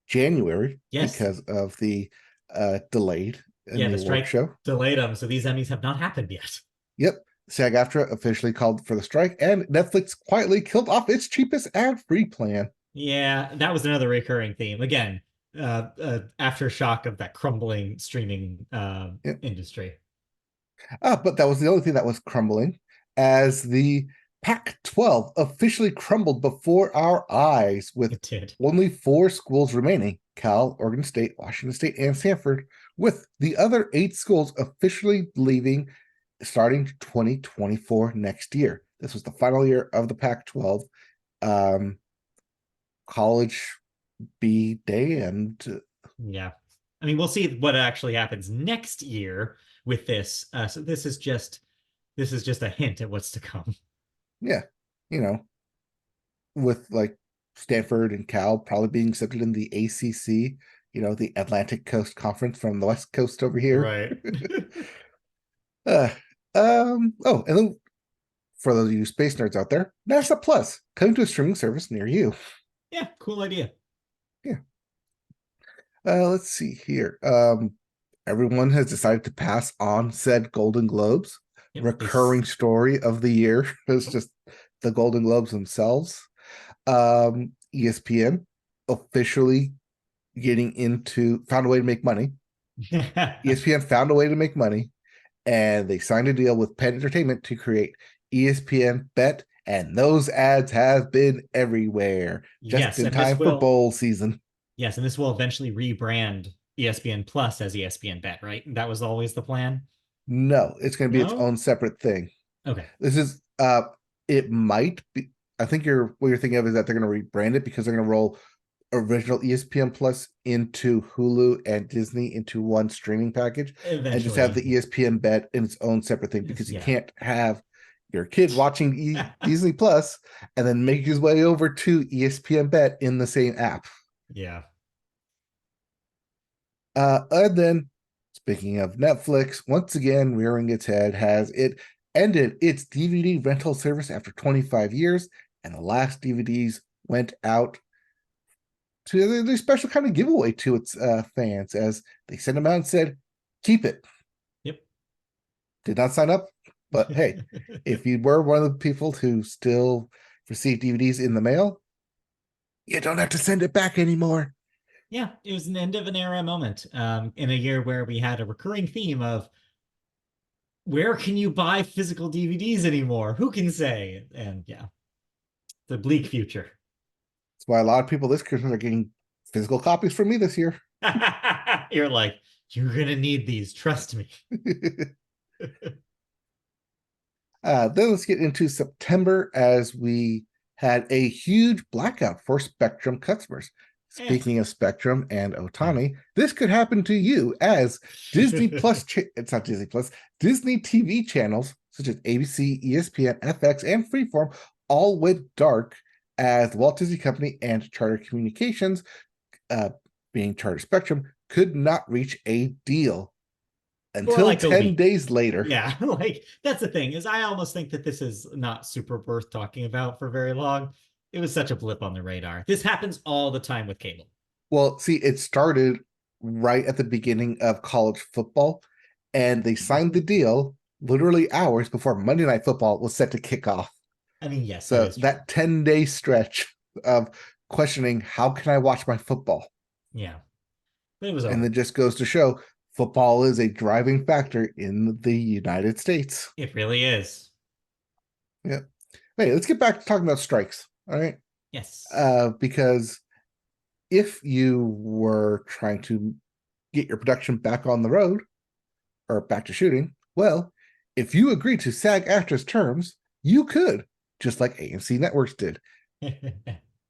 January Yes. because of the delayed a Yeah, the new award strike show. delayed them, so these Emmys have not happened yet. Yep. SAG-AFTRA officially called for the strike, and Netflix quietly killed off its cheapest ad-free plan. Yeah, that was another recurring theme. Again, aftershock of that crumbling streaming Yep. industry. But that was the only thing that was crumbling, as the Pac-12 officially crumbled before our eyes, with It did. only four schools remaining: Cal, Oregon State, Washington State, and Stanford, with the other eight schools officially leaving starting 2024 next year. This was the final year of the Pac-12 um, college B day, and Yeah. I mean, we'll see what actually happens next year with this. So this is just a hint at what's to come. yeah, you know, with like Stanford and Cal probably being accepted in the ACC, the Atlantic Coast Conference from the West Coast over here. Right. uh, oh, and then for those of you space nerds out there, NASA Plus coming to a streaming service near you. Yeah, cool idea. Yeah. Let's see here. Everyone has decided to pass on said Golden Globes. Yep, Recurring story of the year is just the Golden Globes themselves. ESPN officially found a way to make money. ESPN found a way to make money, and they signed a deal with Penn Entertainment to create ESPN Bet, and those ads have been everywhere just Yes, in and this time for will bowl season. yes, and this will eventually rebrand ESPN Plus as ESPN Bet, right? That was always the plan. No, it's going to be its No? own separate thing. Okay. This is it might be. I think what you're thinking of is that they're going to rebrand it because they're going to roll original ESPN Plus into Hulu and Disney into one streaming package, and just have the Eventually. ESPN Bet in its own separate thing, because you Yeah. can't have your kid watching Disney Plus and then make his way over to ESPN Bet in the same app. Yeah. And then, speaking of Netflix, once again rearing its head, has it ended its DVD rental service after 25 years, and the last DVDs went out to the special kind of giveaway to its fans, as they sent them out and said, keep it. Yep. Did not sign up, but hey, if you were one of the people who still receive DVDs in the mail, you don't have to send it back anymore. Yeah, it was an end of an era moment in a year where we had a recurring theme of where can you buy physical DVDs anymore? Who can say? And yeah, the bleak future. That's why a lot of people this Christmas are getting physical copies from me this year. You're like, you're gonna need these, trust me. Then let's get into September, as we had a huge blackout for Spectrum customers. Eh, Speaking of Spectrum and yeah. Otani, this could happen to you, as Disney Plus, it's not Disney Plus, Disney TV channels such as ABC, ESPN, FX, and Freeform all went dark, as the Walt Disney Company and Charter Communications, being Charter Spectrum, could not reach a deal For until like a 10 week. days later. Yeah, like that's the thing, is I almost think that this is not super worth talking about for very long. It was such a blip on the radar. This happens all the time with cable. Well, see, it started right at the beginning of college football, and they signed the deal literally hours before Monday Night Football was set to kick off. I mean, yes, that So is true. that 10-day stretch of questioning, how can I watch my football? Yeah, but it was And over. it just goes to show football is a driving factor in the United States. It really is. Yeah. Hey, let's get back to talking about strikes. All right. Yes. Because if you were trying to get your production back on the road or back to shooting, well, if you agreed to SAG-AFTRA's terms, you could, just like AMC Networks did,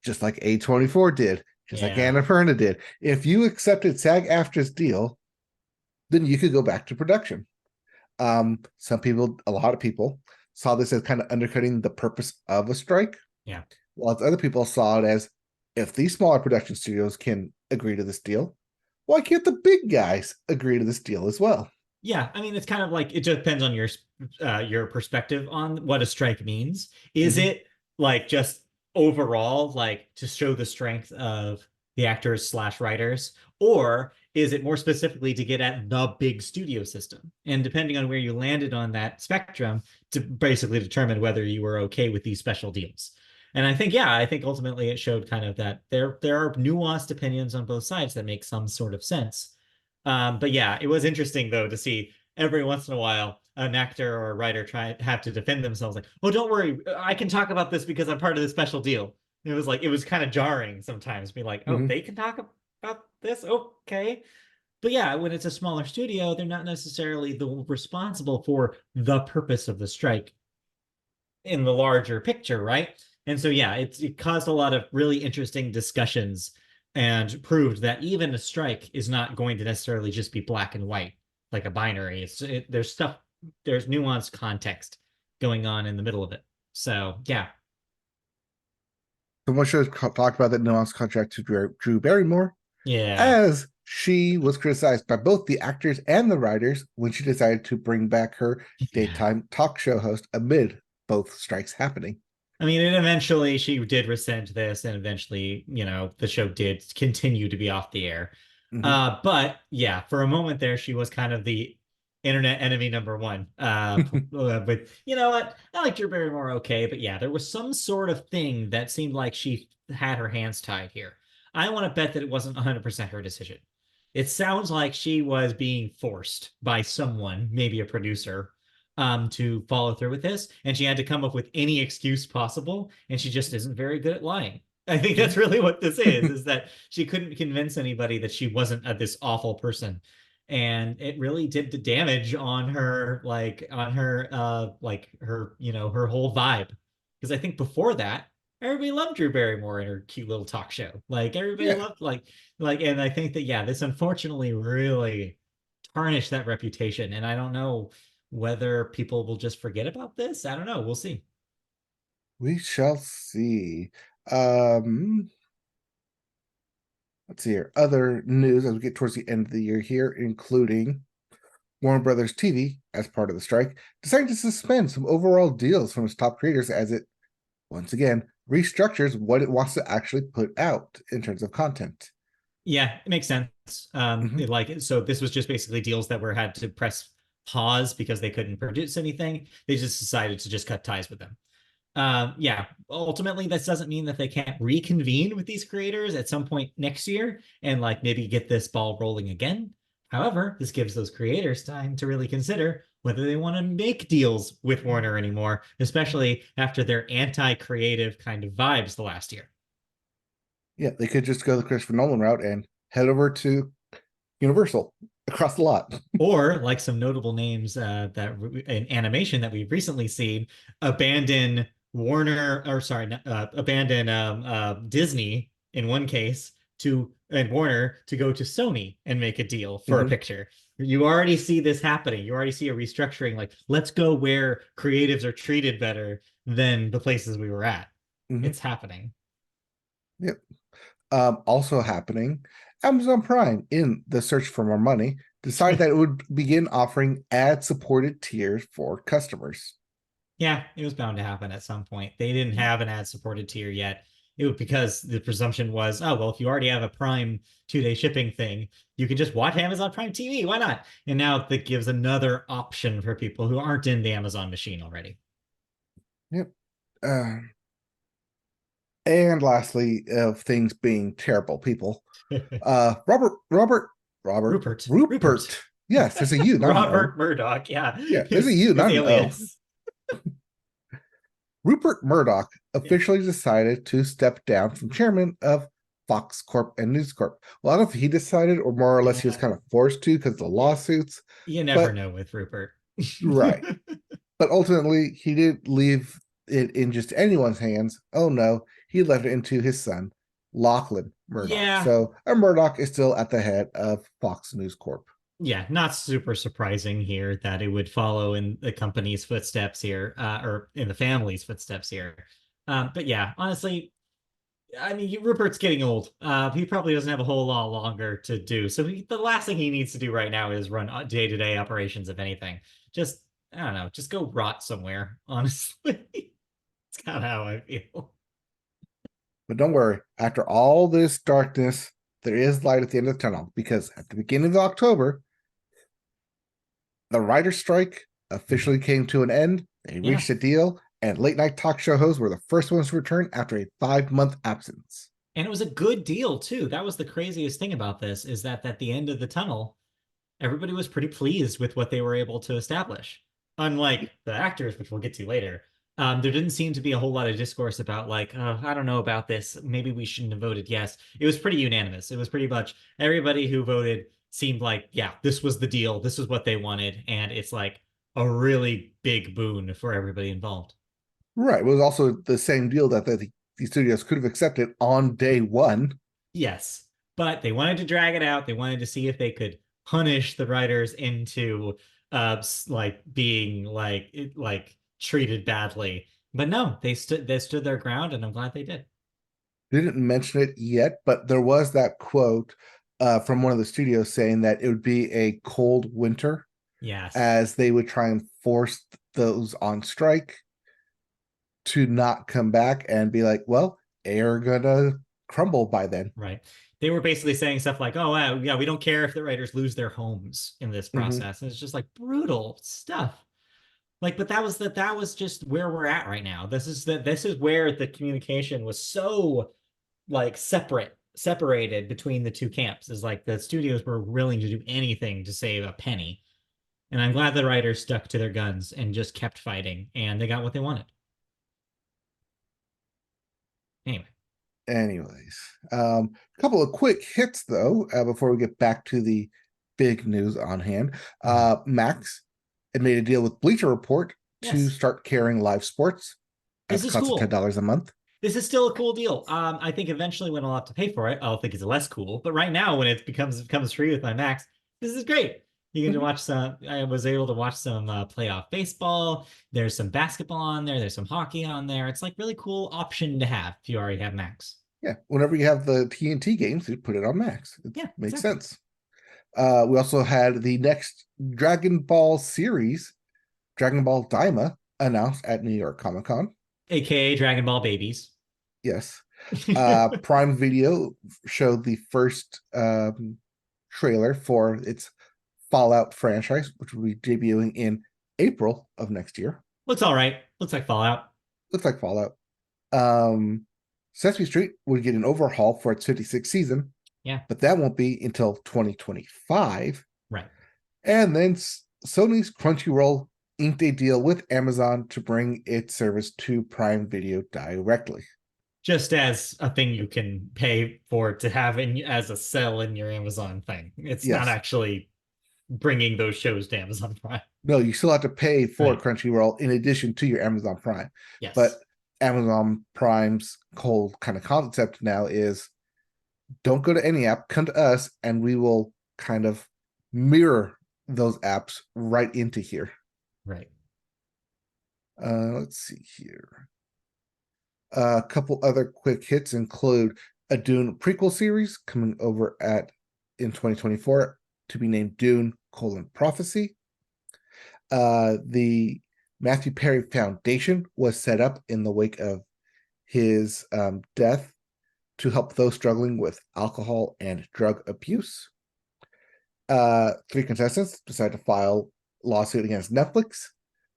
just like A24 did, just like Yeah. Annapurna did. If you accepted SAG-AFTRA's deal, then you could go back to production. A lot of people saw this as kind of undercutting the purpose of a strike, Yeah. while other people saw it as, if these smaller production studios can agree to this deal, why can't the big guys agree to this deal as well? Yeah, I mean, it's kind of like it just depends on your perspective on what a strike means. Is Mm-hmm. it like just overall like to show the strength of the actors slash writers, or is it more specifically to get at the big studio system? And depending on where you landed on that spectrum, to basically determine whether you were okay with these special deals. And I think, yeah, I think ultimately it showed kind of that there are nuanced opinions on both sides that make some sort of sense. But yeah, it was interesting though to see every once in a while an actor or a writer try have to defend themselves like, oh, don't worry, I can talk about this because I'm part of the special deal. It was like it was kind of jarring sometimes, be like, oh, Mhm. they can talk about this, okay. But yeah, when it's a smaller studio, they're not necessarily the responsible for the purpose of the strike in the larger picture, right? And so yeah, it caused a lot of really interesting discussions and proved that even a strike is not going to necessarily just be black and white like a binary. There's stuff, there's nuanced context going on in the middle of it. So yeah, So much should talk about that nuanced contract to Drew Barrymore, yeah, as she was criticized by both the actors and the writers when she decided to bring back her yeah. daytime talk show host amid both strikes happening. I mean, and eventually she did rescind this, and eventually, the show did continue to be off the air. Mhm. But yeah, for a moment there, she was kind of the internet enemy number one. But you know what? I like Drew Barrymore okay, but yeah, there was some sort of thing that seemed like she had her hands tied here. I want to bet that it wasn't 100% her decision. It sounds like she was being forced by someone, maybe a producer, to follow through with this, and she had to come up with any excuse possible, and she just isn't very good at lying. I think that's really what this is that she couldn't convince anybody that she wasn't this awful person. And it really did the damage on her, like her, her whole vibe. Because I think before that, everybody loved Drew Barrymore and her cute little talk show. Like everybody Yeah, loved and I think that yeah, this unfortunately really tarnished that reputation. And I don't know whether people will just forget about this. I don't know. We'll see. we shall see. Um, let's see here. Other news as we get towards the end of the year here, including Warner Brothers TV, as part of the strike, deciding to suspend some overall deals from its top creators as it once again restructures what it wants to actually put out in terms of content. Yeah, it makes sense. Mhm. So this was just basically deals that were had to press pause because they couldn't produce anything. They just decided to just cut ties with them. Yeah, ultimately, this doesn't mean that they can't reconvene with these creators at some point next year and like maybe get this ball rolling again. However, this gives those creators time to really consider whether they want to make deals with Warner anymore, especially after their anti-creative kind of vibes the last year. Yeah, they could just go the Christopher Nolan route and head over to Universal across the lot. Or like some notable names that in animation that we've recently seen, abandon Warner, or sorry, abandon Disney in one case to and Warner to go to Sony and make a deal for a Mhm, picture. You already see this happening. You already see a restructuring. Like, let's go where creatives are treated better than the places we were at. mhm. It's happening. Yep. Also happening, Amazon Prime, in the search for more money, decided that it would begin offering ad-supported tiers for customers. Yeah, it was bound to happen at some point. They didn't have an ad-supported tier yet. It was because the presumption was, oh, well, if you already have a Prime 2-day shipping thing, you can just watch Amazon Prime TV. Why not? And now that gives another option for people who aren't in the Amazon machine already. Yep. Uh, and lastly, of things being terrible people, Robert, Robert, Robert, Rupert. Rupert. Yes, there's a U, not an O. Robert Murdoch, yeah, Yeah, there's a U, his not an O. alias. Rupert Murdoch Yeah. officially decided to step down from chairman of Fox Corp and News Corp. Well, I don't know if he decided or more or less he was Yeah. kind of forced to because of the lawsuits, You never but know with Rupert. right. But ultimately, he didn't leave it in just anyone's hands. Oh no, he left it into his son, Lachlan Murdoch. Yeah, So a Murdoch is still at the head of Fox News Corp. yeah, not super surprising here that it would follow in the company's footsteps here, or in the family's footsteps here. But yeah, honestly, I mean, Rupert's getting old. He probably doesn't have a whole lot longer to do. So the last thing he needs to do right now is run day-to-day operations, if anything. Just, I don't know, just go rot somewhere, honestly. It's kind of how I feel. But don't worry, after all this darkness, there is light at the end of the tunnel, because at the beginning of October, the writer's strike officially came to an end. They Yeah. reached a deal, and late night talk show hosts were the first ones to return after a 5-month absence. And it was a good deal too. That was the craziest thing about this, is that at the end of the tunnel, everybody was pretty pleased with what they were able to establish. Unlike the actors, which we'll get to later, there didn't seem to be a whole lot of discourse about like, oh, I don't know about this. Maybe we shouldn't have voted yes. It was pretty unanimous. It was pretty much everybody who voted seemed like, yeah, this was the deal. This is what they wanted. And it's like a really big boon for everybody involved. Right. It was also the same deal that the studios could have accepted on day one. Yes. But they wanted to drag it out. They wanted to see if they could punish the writers into like being like treated badly. But no, they stood their ground, and I'm glad they did. Didn't mention it yet, but there was that quote from one of the studios saying that it would be a cold winter, Yes. as they would try and force those on strike to not come back and be like, well, air gonna crumble by then. Right. They were basically saying stuff like, "Oh, yeah, we don't care if the writers lose their homes in this Mm-hmm. process." And it's just like brutal stuff. Like, but that was just where we're at right now. This is where the communication was so like separated between the two camps. Is like the studios were willing to do anything to save a penny. And I'm glad the writers stuck to their guns and just kept fighting, and they got what they wanted. Anyway. Anyways, a couple of quick hits though, before we get back to the big news on hand. Max had made a deal with Bleacher Report to Yes. start carrying live sports at This the is cost of cool. $10 a month. This is still a cool deal. I think eventually when I'll have to pay for it, I'll think it's less cool. But right now, when it becomes free with my Max, this is great. You can Mhm. watch some. I was able to watch some playoff baseball. There's some basketball on there. There's some hockey on there. It's like really cool option to have if you already have Max. Yeah, whenever you have the TNT games, you put it on Max. It Yeah, makes exactly. sense. We also had the next Dragon Ball series, Dragon Ball Daima, announced at New York Comic Con. AKA Dragon Ball Babies. Yes. Prime Video showed the first trailer for its Fallout franchise, which will be debuting in April of next year. Looks all right. Looks like Fallout. Looks like Fallout. Um, Sesame Street would get an overhaul for its 56th season, Yeah. but that won't be until 2025. Right. And then Sony's Crunchyroll inked a deal with Amazon to bring its service to Prime Video directly. Just as a thing you can pay for to have as a sell in your Amazon thing. It's not Yes. actually bringing those shows to Amazon Prime. No, you still have to pay for Right. Crunchyroll in addition to your Amazon Prime. But Yes. Amazon Prime's whole kind of concept now is don't go to any app, come to us, and we will kind of mirror those apps right into here. Right. Let's see here. A couple other quick hits include a Dune prequel series coming over in 2024 to be named Dune: Prophecy. The Matthew Perry Foundation was set up in the wake of his death to help those struggling with alcohol and drug abuse. 3 contestants decided to file lawsuit against Netflix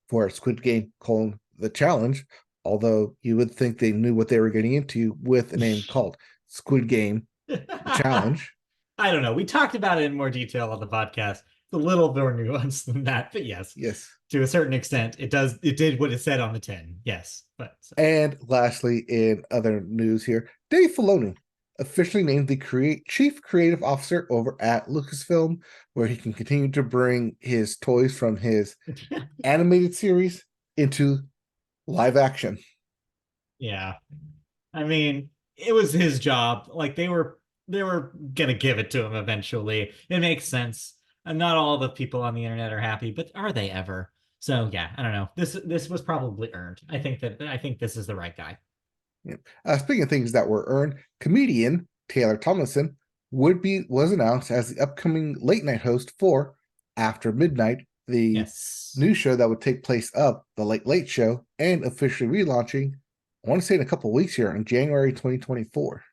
for Squid Game: The Challenge, although you would think they knew what they were getting into with a name called Squid Game: The Challenge. I don't know. We talked about it in more detail on the podcast. It's a little more nuanced than that, but yes, Yes. to a certain extent, it did what it said on the tin. Yes, but so. And lastly, in other news here, Dave Filoni officially named the chief creative officer over at Lucasfilm, where he can continue to bring his toys from his animated series into live action. Yeah. I mean, it was his job. Like they were gonna give it to him eventually. It makes sense. And not all the people on the internet are happy, but are they ever? So yeah, I don't know. This was probably earned. I think this is the right guy. Yeah. Speaking of things that were earned, comedian Taylor Tomlinson was announced as the upcoming late night host for After Midnight, the Yes. new show that would take place of the Late Late Show, and officially relaunching, I want to say in a couple of weeks here in January 2024.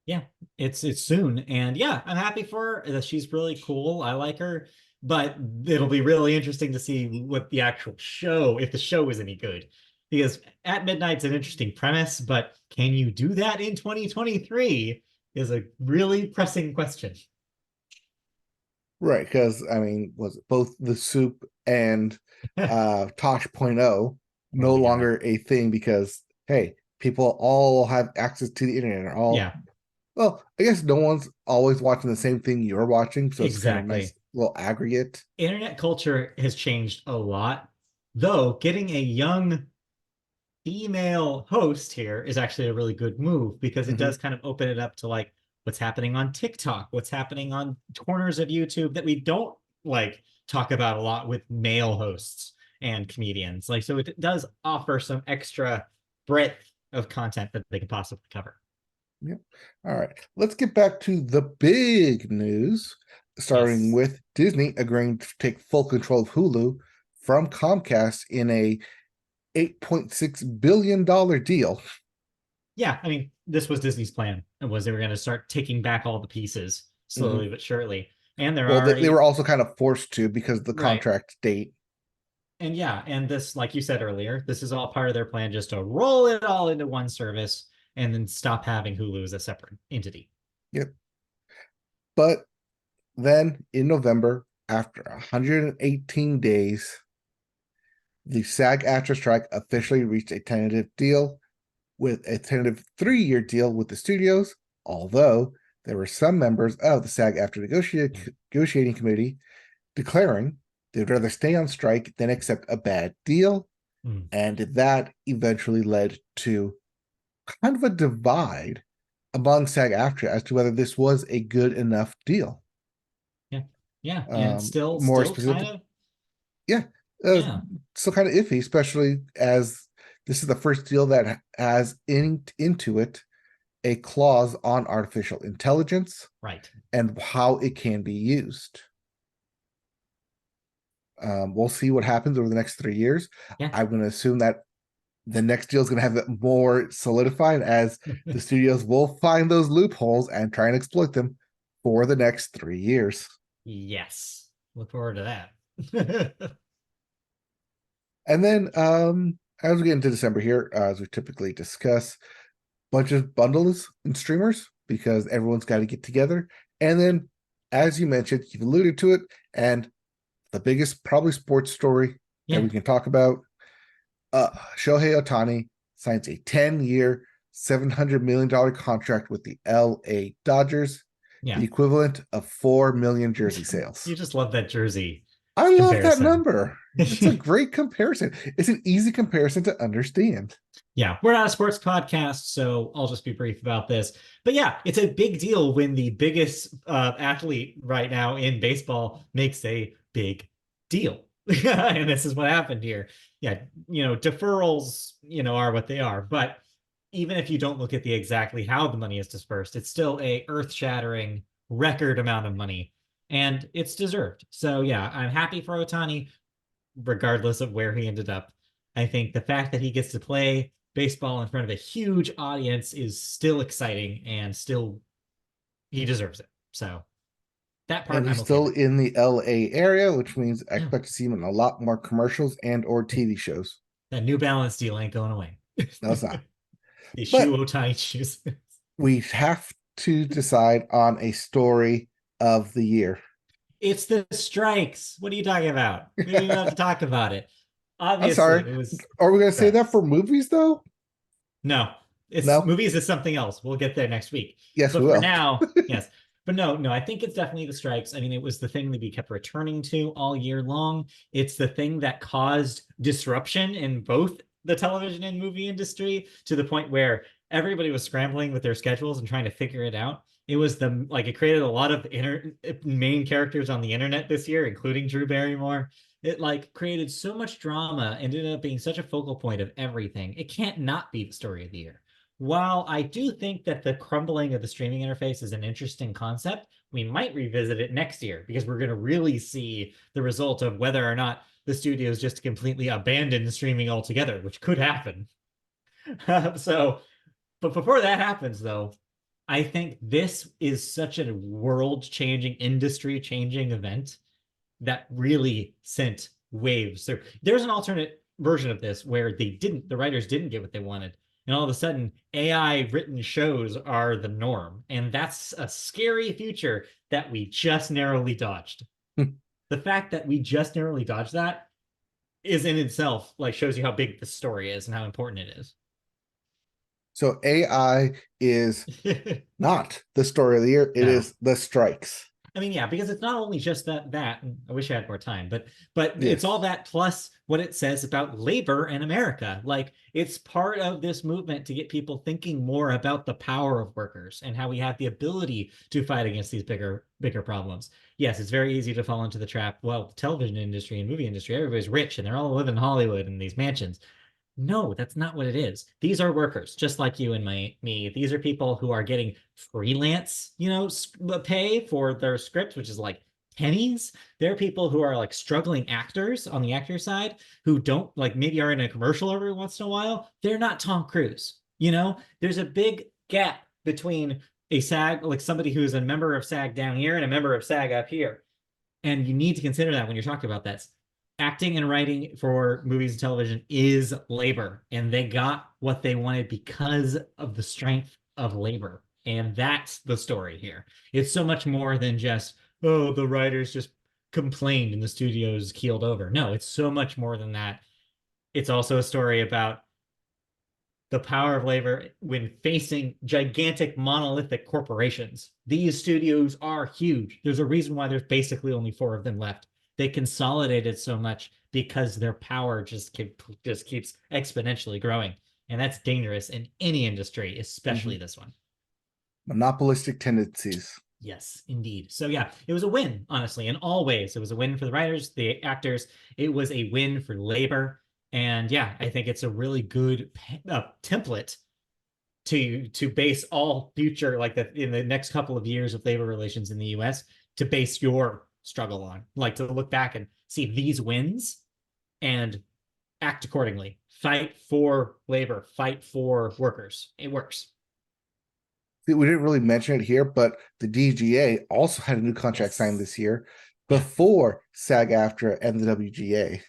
Yeah, it's soon, and yeah, I'm happy for her. She's really cool. I like her, but it'll be really interesting to see what the actual show, if the show is any good, because At Midnight's an interesting premise, but can you do that in 2023 is a really pressing question. Right, because I mean, was it both the soup and Tosh.0 Oh no my God. longer a thing because hey, people all have access to the internet and all, Yeah, well, I guess no one's always watching the same thing you're watching, so it's kind of nice exactly. little aggregate. Internet culture has changed a lot, though getting a young female host here is actually a really good move because it Hmm. does kind of open it up to like what's happening on TikTok, what's happening on corners of YouTube that we don't like talk about a lot with male hosts and comedians. Like, so it does offer some extra breadth of content that they can possibly cover. Yep. All right. Let's get back to the big news, starting Yes. with Disney agreeing to take full control of Hulu from Comcast in a $8.6 billion deal. Yeah, I mean, this was Disney's plan. It was they were going to start taking back all the pieces Mhm. slowly but surely. And they're Well, they were already also kind of forced to because of the right. contract date. And yeah, and this, like you said earlier, this is all part of their plan just to roll it all into one service and then stop having Hulu as a separate entity. Yep. But then in November, after 118 days, the SAG-AFTRA strike officially reached a tentative deal with a tentative 3-year deal with the studios, although there were some members of the SAG-AFTRA negotiating committee declaring they'd rather stay on strike than accept a bad deal. Mm. And that eventually led to kind of a divide among SAG-AFTRA as to whether this was a good enough deal. Yeah. Yeah. And More still kind specific, of, yeah, yeah. still kind of iffy, especially as this is the first deal that has into it a clause on artificial intelligence Right. and how it can be used. We'll see what happens over the next 3 years. Yeah. I'm going to assume that the next deal is going to have it more solidified as the studios will find those loopholes and try and exploit them for the next 3 years. Yes. Look forward to that. And then, as we get into December here, as we typically discuss, bunch of bundles and streamers because everyone's got to get together. And then, as you mentioned, you've alluded to it, and the biggest probably sports story that Yeah. we can talk about. Shohei Ohtani signs a 10-year, $700 million contract with the LA Dodgers, Yeah. the equivalent of 4 million jersey sales. You just love that jersey I love that comparison. number. It's a great comparison. It's an easy comparison to understand. Yeah, we're not a sports podcast, so I'll just be brief about this. But yeah, it's a big deal when the biggest athlete right now in baseball makes a big deal. And this is what happened here. Yeah, deferrals, are what they are. But even if you don't look at the exactly how the money is dispersed, it's still a earth-shattering record amount of money, and it's deserved. So yeah, I'm happy for Ohtani regardless of where he ended up. I think the fact that he gets to play baseball in front of a huge audience is still exciting and still he deserves it. So that part And he's I'm okay still with. in the LA area, which means I Yeah. expect to see him in a lot more commercials and or TV shows. That New Balance deal ain't going away. No, it's not. The shoe But Ohtani shoes. we have to decide on a story of the year. It's the strikes. What are you talking about? We don't even have to talk about it. I'm Obviously, sorry. it was Are we going to say that strikes. for movies, though? No, it's No? movies is something else. We'll get there next week. Yes, we But for will. now, yes. But no, I think it's definitely the strikes. I mean, it was the thing that we kept returning to all year long. It's the thing that caused disruption in both the television and movie industry to the point where everybody was scrambling with their schedules and trying to figure it out. It was it created a lot of main characters on the internet this year, including Drew Barrymore. It like created so much drama and ended up being such a focal point of everything. It can't not be the story of the year. While I do think that the crumbling of the streaming interface is an interesting concept, we might revisit it next year because we're going to really see the result of whether or not the studios just completely abandon streaming altogether, which could happen. So, but before that happens, though, I think this is such a world-changing, industry-changing event that really sent waves through. There's an alternate version of this where the writers didn't get what they wanted. And all of a sudden, AI written shows are the norm. And that's a scary future that we just narrowly dodged. The fact that we just narrowly dodged that is in itself like shows you how big the story is and how important it So AI is is. not the story of the year. It No. is the strikes. I mean, yeah, because it's not only just that. I wish I had more time, but it's all Yes. that plus what it says about labor and America. Like it's part of this movement to get people thinking more about the power of workers and how we have the ability to fight against these bigger problems. Yes, it's very easy to fall into the trap. Well, television industry and movie industry, everybody's rich and they're all living in Hollywood in these mansions. No, that's not what it is. These are workers, just like you and me. These are people who are getting freelance, pay for their scripts, which is like pennies. There are people who are like struggling actors on the actor side who don't like maybe are in a commercial every once in a while. They're not Tom Cruise. There's a big gap between a SAG, like somebody who's a member of SAG down here and a member of SAG up here. And you need to consider that when you're talking about that. Acting and writing for movies and television is labor, and they got what they wanted because of the strength of labor. And that's the story here. It's so much more than just, oh, the writers just complained and the studios keeled over. No, it's so much more than that. It's also a story about the power of labor when facing gigantic monolithic corporations. These studios are huge. There's a reason why there's basically only four of them left. They consolidated so much because their power just keeps exponentially growing. And that's dangerous in any industry, especially Mhm. this one. Monopolistic tendencies. Yes, indeed. So yeah, it was a win, honestly, in all ways. It was a win for the writers, the actors. It was a win for labor. And yeah, I think it's a really good template to base all future like that in the next couple of years of labor relations in the US to base your struggle on, like to look back and see these wins and act accordingly. Fight for labor, fight for workers. It works. We didn't really mention it here, but the DGA also had a new contract signed Yes. this year Yeah. before SAG-AFTRA and the WGA.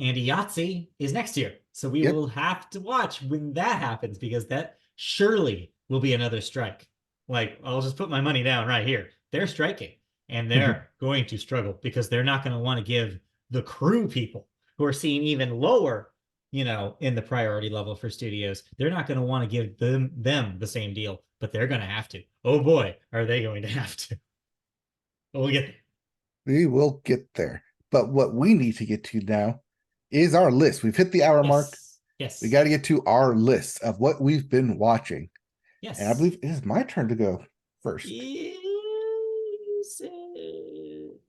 And Yahtzee is next year. So we Yep. will have to watch when that happens because that surely will be another strike. Like, I'll just put my money down right here. They're striking and they're going to struggle because they're not going to want to give the crew people who are seen even lower, in the priority level for studios. They're not going to want to give them the same deal, but they're going to have to. Oh boy, are they going to have to. We'll get We will get there. But what we need to get to now is our list. We've hit the hour mark. yes. We Yes. got to get to our list of what we've been watching. And I Yes. believe it is my turn to go first. Is it?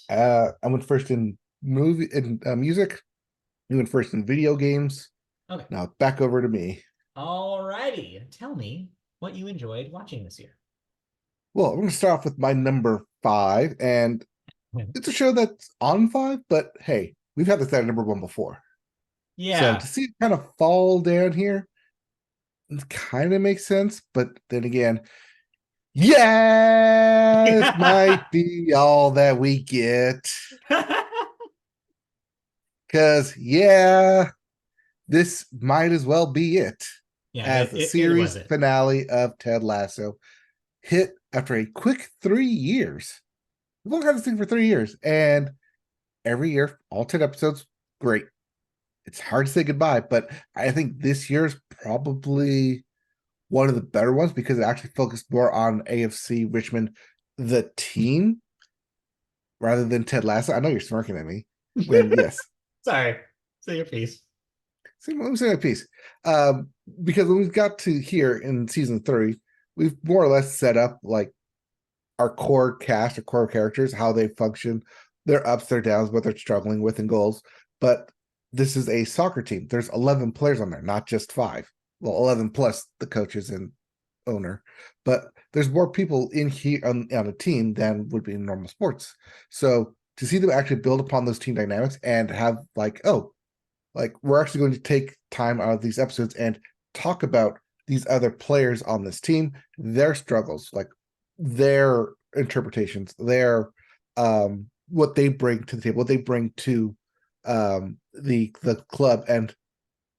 I went first in movie and music. You went first in video games. Okay. Now back over to me. All righty. Tell me what you enjoyed watching this year. Well, I'm going to start off with my number 5, and it's a show that's on 5, but hey, we've had this at number 1 before. So to Yeah. see it kind of fall down here, it kind of makes sense. But then again, yes, might be all that we get. Because, yeah, this might as well be it Yeah, as the it was series it. finale of Ted Lasso hit after a quick 3 years. We've only had this thing for 3 years, and every year, all 10 episodes, great. It's hard to say goodbye, but I think this year's probably one of the better ones because it actually focused more on AFC Richmond, the team, rather than Ted Lasso. I know you're smirking at me when, yes. Sorry. Say your piece. See, let me say that piece. Because when we got to here in season 3, we've more or less set up like our core cast, our core characters, how they function, their ups, their downs, what they're struggling with, and goals. But this is a soccer team. There's 11 players on there, not just 5. Well, 11 plus the coaches and owner. But there's more people in here on a team than would be in normal sports. So to see them actually build upon those team dynamics and have like, oh, like we're actually going to take time out of these episodes and talk about these other players on this team, their struggles, like their interpretations, their what they bring to the table, what they bring to the club, and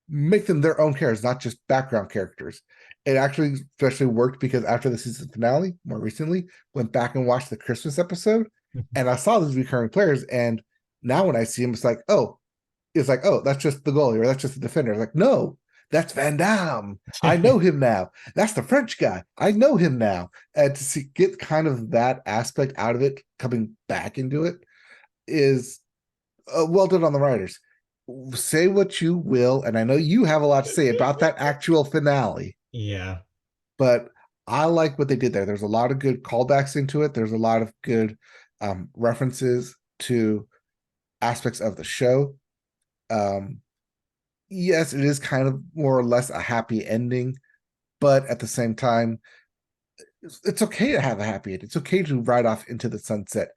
make them their own characters, not just background characters. It actually especially worked because after the season finale, more recently, went back and watched the Christmas episode, and I saw these recurring players. And now when I see them, it's like, oh, that's just the goalie or that's just the defender. It's like, no, that's Van Damme. I know him now. That's the French guy. I know him now. And to see, get kind of that aspect out of it, coming back into it, is well done on the writers. Say what you will, and I know you have a lot to say about that actual finale, Yeah. but I like what they did there. There's a lot of good callbacks into it. There's a lot of good references to aspects of the show. Yes, it is kind of more or less a happy ending, but at the same time, it's okay to have a happy end. It's okay to ride off into the sunset,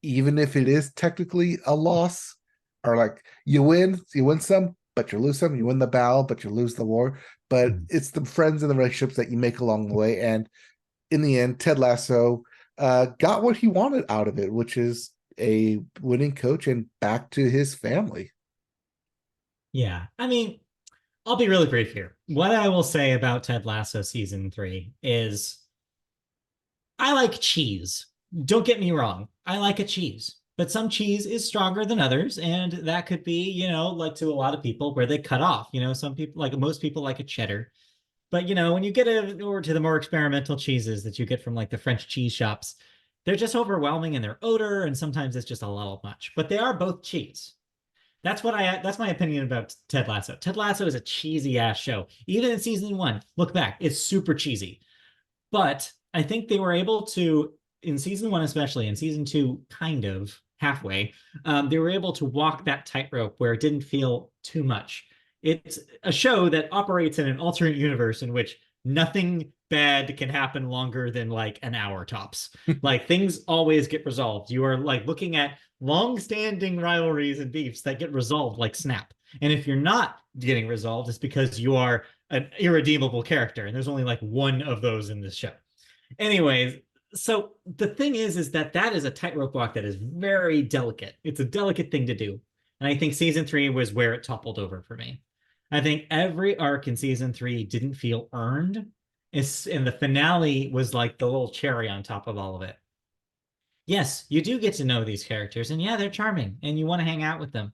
even if it is technically a loss, or like you win some, but you lose some. You win the battle, but you lose the war. But it's the friends and the relationships that you make along the way. And in the end, Ted Lasso got what he wanted out of it, which is a winning coach and back to his family. Yeah. I mean, I'll be really brief here. What I will say about Ted Lasso season 3 is I like cheese. Don't get me wrong. I like a cheese, but some cheese is stronger than others. And that could be, like to a lot of people where they cut off. Some people, like most people, like a cheddar. But, when you get over to the more experimental cheeses that you get from like the French cheese shops, they're just overwhelming in their odor. And sometimes it's just a little much, but they are both cheese. That's my opinion about Ted Lasso. Ted Lasso is a cheesy ass show. Even in season 1, look back, it's super cheesy. But I think they were able to, in season 1 especially, in season 2 kind of halfway, they were able to walk that tightrope where it didn't feel too much. It's a show that operates in an alternate universe in which nothing bad can happen longer than like an hour tops. Like things always get resolved. You are like looking at long-standing rivalries and beefs that get resolved like snap. And if you're not getting resolved, it's because you are an irredeemable character, and there's only like one of those in this show. Anyways, so the thing is that is a tightrope walk that is very delicate. It's a delicate thing to do, and I think season 3 was where it toppled over for me. I think every arc in season 3 didn't feel earned, and the finale was like the little cherry on top of all of it. Yes, you do get to know these characters, and yeah, they're charming, and you want to hang out with them.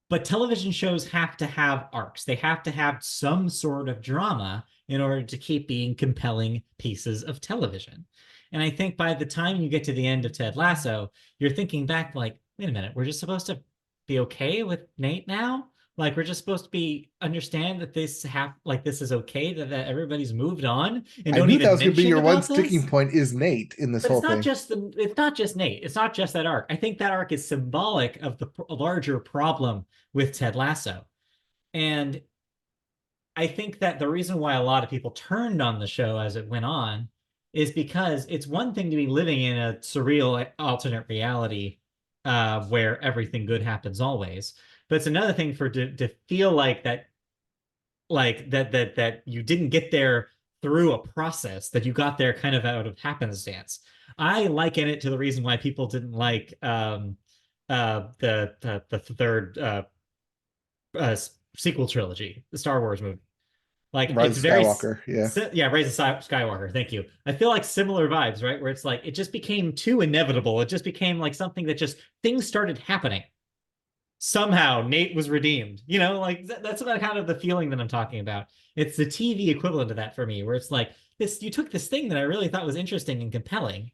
But television shows have to have arcs. They have to have some sort of drama in order to keep being compelling pieces of television. And I think by the time you get to the end of Ted Lasso, you're thinking back like, wait a minute, we're just supposed to be okay with Nate now? Like we're just supposed to be understand that this is okay, that everybody's moved on and I don't knew that even was going to be mention your one about sticking this. point is Nate in this But whole thing. it's not just Nate. It's not just that arc. I think that arc is symbolic of the larger problem with Ted Lasso. And I think that the reason why a lot of people turned on the show as it went on is because it's one thing to be living in a surreal alternate reality where everything good happens always, but it's another thing to feel like that that you didn't get there through a process, that you got there kind of out of happenstance. I liken it to the reason why people didn't like the third uh sequel trilogy, the Star Wars movie. Like it's Rise of very Skywalker, yeah. yeah, Rise of Skywalker. Thank you. I feel like similar vibes, right? Where it's like it just became too inevitable. It just became like something that just things started happening. Somehow Nate was redeemed. Like that's about kind of the feeling that I'm talking about. It's the TV equivalent of that for me, where it's like this: you took this thing that I really thought was interesting and compelling,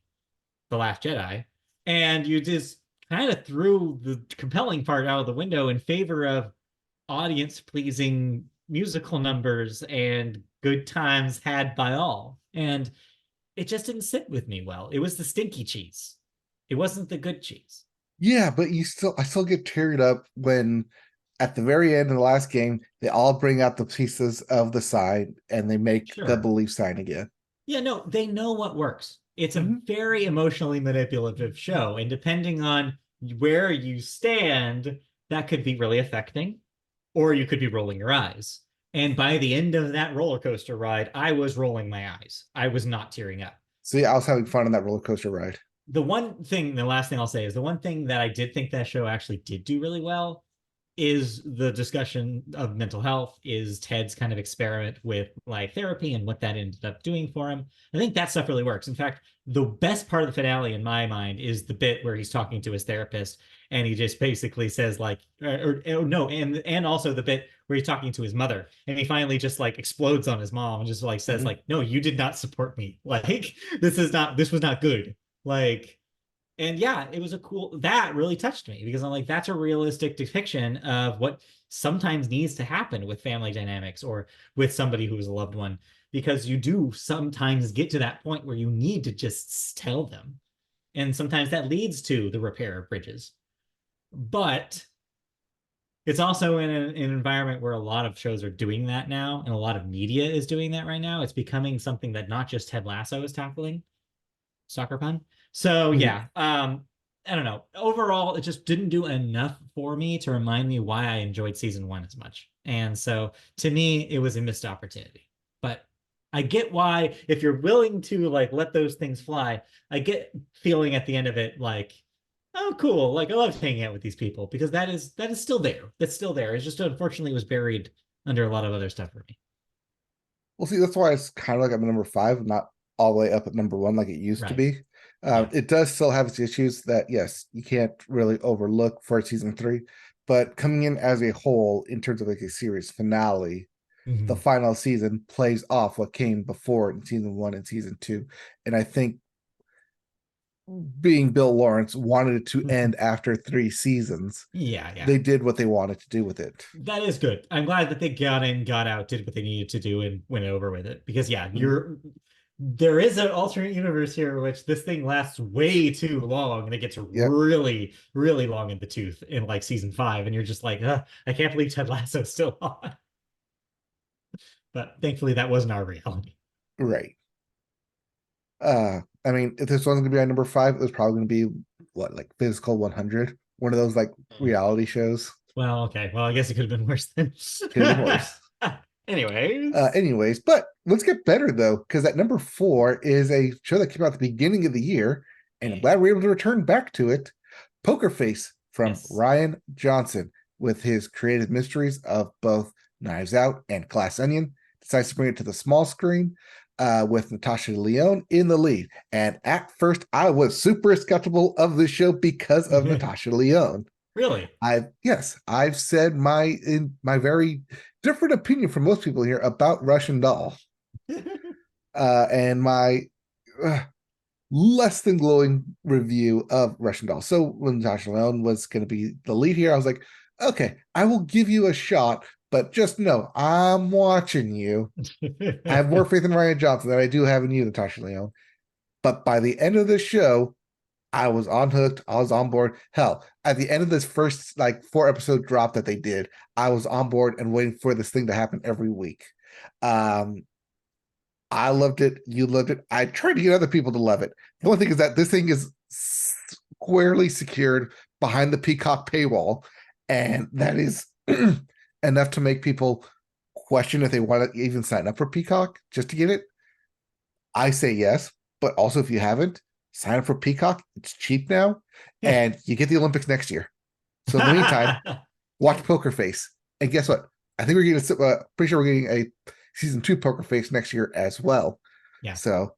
The Last Jedi, and you just kind of threw the compelling part out of the window in favor of audience pleasing musical numbers and good times had by all. And it just didn't sit with me well. It was the stinky cheese. It wasn't the good cheese. Yeah, but I still get teared up when at the very end of the last game, they all bring out the pieces of the sign and they make the Sure. belief sign again. Yeah, no, they know what works. It's a Mhm. very emotionally manipulative show. And depending on where you stand, that could be really affecting, or you could be rolling your eyes. And by the end of that roller coaster ride, I was rolling my eyes. I was not tearing up. See, I was having fun on that roller coaster ride. The one thing, the last thing I'll say is the one thing that I did think that show actually did do really well is the discussion of mental health, is Ted's kind of experiment with like therapy and what that ended up doing for him. I think that stuff really works. In fact, the best part of the finale in my mind is the bit where he's talking to his therapist and he just basically says like, or no, and also the bit where he's talking to his mother and he finally just like explodes on his mom and just like says Mhm. like, no, you did not support me. Like this was not good. Like, and yeah, it was a cool, that really touched me because I'm like, that's a realistic depiction of what sometimes needs to happen with family dynamics or with somebody who is a loved one, because you do sometimes get to that point where you need to just tell them. And sometimes that leads to the repair of bridges. But it's also in an environment where a lot of shows are doing that now, and a lot of media is doing that right now. It's becoming something that not just Ted Lasso is tackling, soccer pun. So Mhm. yeah, I don't know. Overall, it just didn't do enough for me to remind me why I enjoyed season one as much. And so to me, it was a missed opportunity. But I get why, if you're willing to like let those things fly, I get feeling at the end of it like, oh cool, like I loved hanging out with these people because that is still there. That's still there. It's just unfortunately it was buried under a lot of other stuff for me. Well, see, that's why it's kind of like I'm number five, not all the way up at number one like it used to Right. be. Yeah. It does still have its issues that, yes, you can't really overlook for season three, but coming in as a whole in terms of like a series finale, the Mhm. final season plays off what came before in season one and season two. And I think being Bill Lawrence wanted it to end after three seasons. Yeah, yeah. They did what they wanted to do with it. That is good. I'm glad that they got in, got out, did what they needed to do, and went over with it. Because yeah, Mhm. there is an alternate universe here, which this thing lasts way too long, and it gets Yep, really, really long in the tooth in like season five, and you're just like, I can't believe Ted Lasso's still on. But thankfully, that wasn't our reality. right. I mean, if this one's gonna be on number five, it was probably gonna be what, like Physical 100, one of those like reality shows. Well, okay. Well, I guess it could have been worse then. Could have been worse. Anyways. Anyways, but let's get better though, because at number four is a show that came out at the beginning of the year, and I'm glad we're able to return back to it. Poker Face from Yes. Ryan Johnson, with his creative mysteries of both Knives Out and Glass Onion, decides to bring it to the small screen with Natasha Lyonne in the lead. And at first, I was super skeptical of this show because of Natasha Lyonne. Really? I've said my very different opinion from most people here about Russian Doll, and my uh, less than glowing review of Russian Doll. So when Natasha Lyonne was going to be the lead here, I was like, okay, I will give you a shot, but just know I'm watching you. I have more faith in Ryan Johnson than I do have in you, Natasha Lyonne. But by the end of the show, I was on hooked. I was on board. Hell, at the end of this first like 4 episode drop that they did, I was on board and waiting for this thing to happen every week. Um, I loved it. You loved it. I tried to get other people to love it. The only thing is that this thing is squarely secured behind the Peacock paywall, and that is enough to make people question if they want to even sign up for Peacock just to get it. I say yes, but also if you haven't, sign up for Peacock. It's cheap now, and you get the Olympics next year. So in the meantime, watch Poker Face. And guess what? I think we're getting pretty sure we're getting a season two Poker Face next year as well. Yeah. So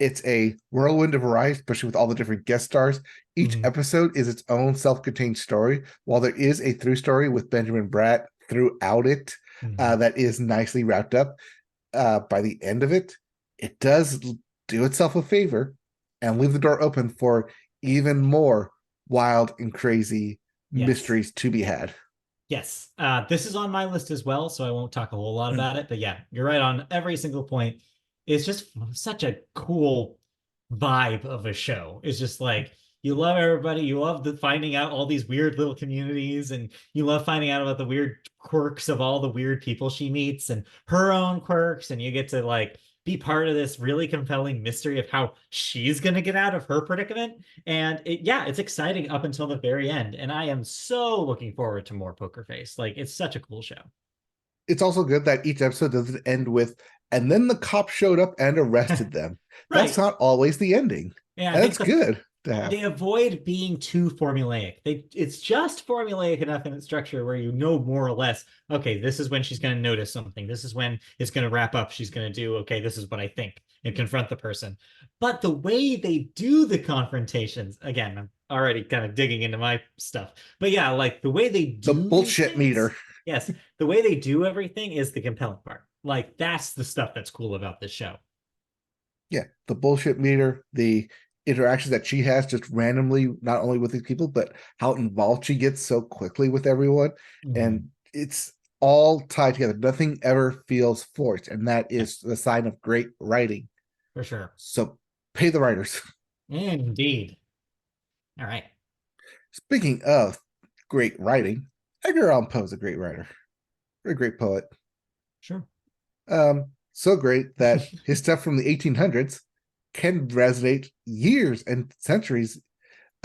it's a whirlwind of variety, especially with all the different guest stars. Each Mhm. episode is its own self-contained story, while there is a through story with Benjamin Bratt throughout it Mhm. that is nicely wrapped up. By the end of it, it does do itself a favor and leave the door open for even more wild and crazy Yes. mysteries to be had. Yes. This is on my list as well, so I won't talk a whole lot about it. But yeah, you're right on every single point. It's just such a cool vibe of a show. It's just like you love everybody, you love finding out all these weird little communities, and you love finding out about the weird quirks of all the weird people she meets and her own quirks, and you get to like be part of this really compelling mystery of how she's gonna get out of her predicament. And yeah, it's exciting up until the very end. And I am so looking forward to more Poker Face. Like, it's such a cool show. it's also good that each episode doesn't end with, and then the cop showed up and arrested them. That's Right. not always the ending. Yeah, I And think that's good to they have. avoid being too formulaic. It's just formulaic enough in its structure where you know more or less, okay, this is when she's going to notice something. This is when it's going to wrap up. She's going to do, okay, this is what I think, and confront the person. But the way they do the confrontations, again, I'm already kind of digging into my stuff. But yeah, like the way they The do these bullshit meter. things, yes, the way they do everything is the compelling part. Like that's the stuff that's cool about this show. Yeah, the bullshit meter, the interactions that she has just randomly, not only with these people, but how involved she gets so quickly with everyone. Mhm. And it's all tied together. Nothing ever feels forced. And that Yeah, is the sign of great writing. for sure. So pay the writers. Indeed. All right. Speaking of great writing, Edgar Allan Poe is a great writer, a great poet. Sure. So great that his stuff from the 1800s can resonate years and centuries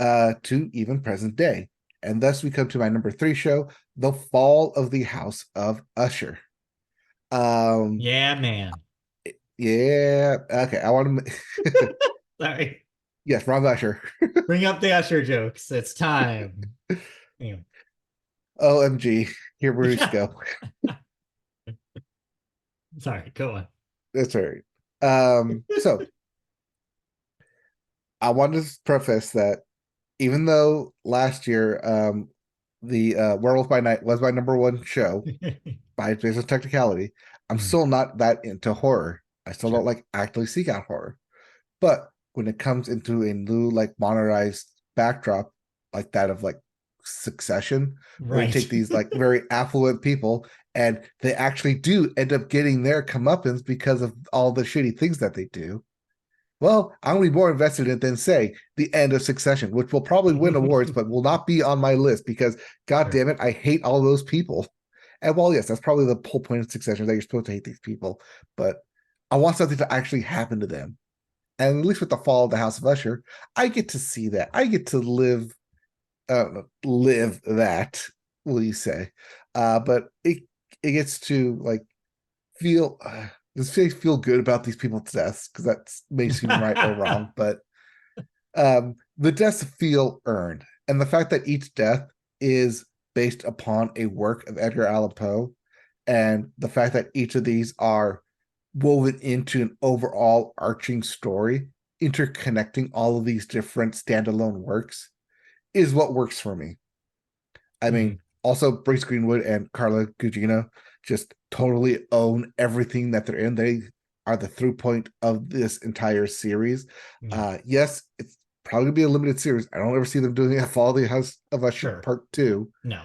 to even present day. And thus we come to my number three show, The Fall of the House of Usher. Um, Yeah, man. yeah, okay. I want to, Sorry. yes, wrong Usher. Bring up the Usher jokes. It's time. Anyway. OMG, here Bruce go. Sorry, go on. That's right. So I wanted to preface that even though last year, the Werewolf by Night was my number one show by business technicality, I'm Mm, still not that into horror. I still don't sure. like actively seek out horror. But when it comes into a new like modernized backdrop like that of like Succession, where you take Right. these like very affluent people and they actually do end up getting their comeuppance because of all the shitty things that they do. Well, I'm gonna be more invested in it than say the end of Succession, which will probably win awards, but will not be on my list because god Sure. damn it, I hate all those people. And while yes, that's probably the whole point of Succession, that you're supposed to hate these people, but I want something to actually happen to them. And at least with the fall of the House of Usher, I get to see that. I get to live that, will you say? But it gets to like feel just feel good about these people's deaths because that may seem right or wrong, but the deaths feel earned, and the fact that each death is based upon a work of Edgar Allan Poe, and the fact that each of these are woven into an overall arching story, interconnecting all of these different standalone works, is what works for me. I Mhm. mean, also Brace Greenwood and Carla Gugino just totally own everything that they're in. They are the through point of this entire series. Yeah. Yes, it's probably gonna be a limited series. I don't ever see them doing a Fall of the House of Usher Sure. Part Two. No.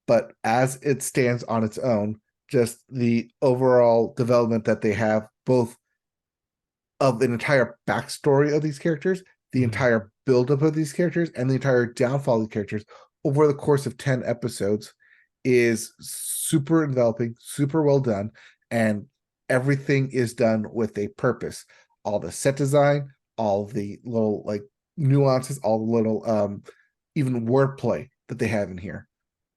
But as it stands on its own, just the overall development that they have, both of an entire backstory of these characters, the Mhm. entire buildup of these characters, and the entire downfall of the characters over the course of 10 episodes is super enveloping, super well done, and everything is done with a purpose. All the set design, all the little like nuances, all the little even wordplay that they have in here,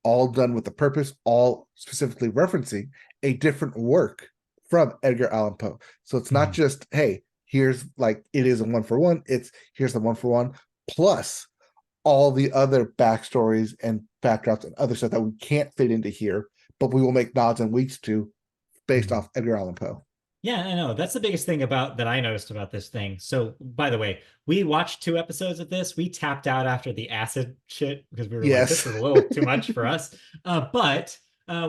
all done with a purpose, all specifically referencing a different work from Edgar Allan Poe. So it's not Mhm. just, hey, here's like it is a one for one, it's here's the one for one, plus all the other backstories and backdrops and other stuff that we can't fit into here, but we will make nods and winks to based Mhm. off Edgar Allan Poe. Yeah, I know. That's the biggest thing about that I noticed about this thing. So, by the way, we watched 2 episodes of this. We tapped out after the acid shit because we were like, this Yes. is a little too much for us. But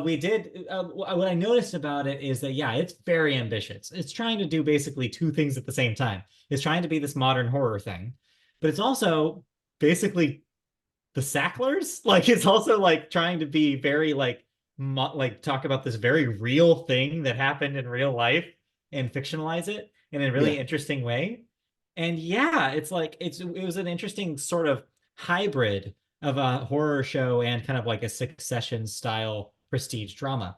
we did. What I noticed about it is that, yeah, it's very ambitious. It's trying to do basically two things at the same time. It's trying to be this modern horror thing, but it's also basically the Sacklers. Like it's also like trying to be very like talk about this very real thing that happened in real life and fictionalize it in a Yeah. really interesting way. And yeah, it's like it was an interesting sort of hybrid of a horror show and kind of like a Succession style prestige drama.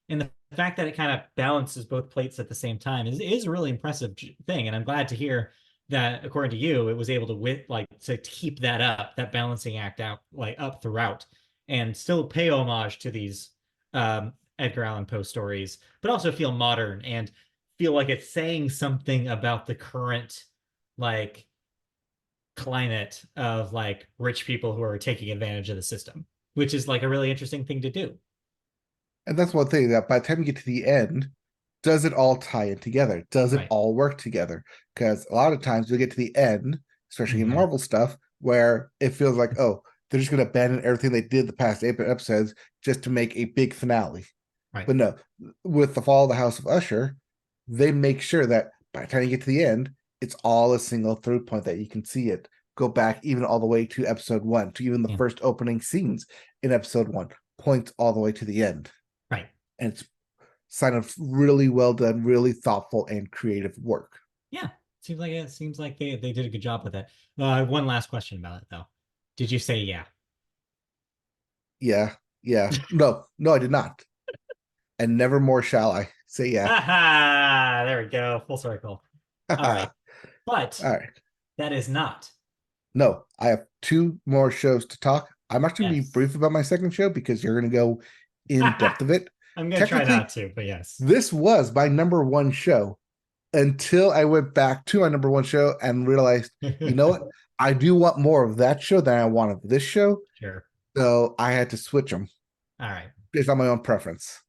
And the fact that it kind of balances both plates at the same time is a really impressive thing. And I'm glad to hear that according to you, it was able to to keep that up, that balancing act out like up throughout, and still pay homage to these Edgar Allan Poe stories, but also feel modern and feel like it's saying something about the current like climate of like rich people who are taking advantage of the system, which is like a really interesting thing to do. And that's one thing that by the time you get to the end, does it all tie in together? Does it Right. all work together? Because a lot of times you'll get to the end, especially in Mm-hmm. Marvel stuff, where it feels like, oh, they're just going to abandon everything they did the past 8 episodes just to make a big finale. Right. But no, with the fall of the House of Usher, they make sure that by the time you get to the end, it's all a single through point that you can see it go back even all the way to episode one, to even the Yeah. first opening scenes in episode one, points all the way to the end. Right. And it's sign of really well done, really thoughtful and creative work. Yeah. Seems like they did a good job with it. One last question about it though. Did you say yeah? Yeah, yeah. No, no, I did not. And never more shall I say yeah. Ha there we go. Full circle. All right. All But right. that is not. No, I have two more shows to talk. I'm actually going to be Yes. brief about my second show because you're going to go in depth of it. I'm gonna try Technically, not to, but yes. this was my number one show until I went back to my number one show and realized, you know what? I do want more of that show than I want of this show. Sure. So I had to switch them All right. based on my own preference.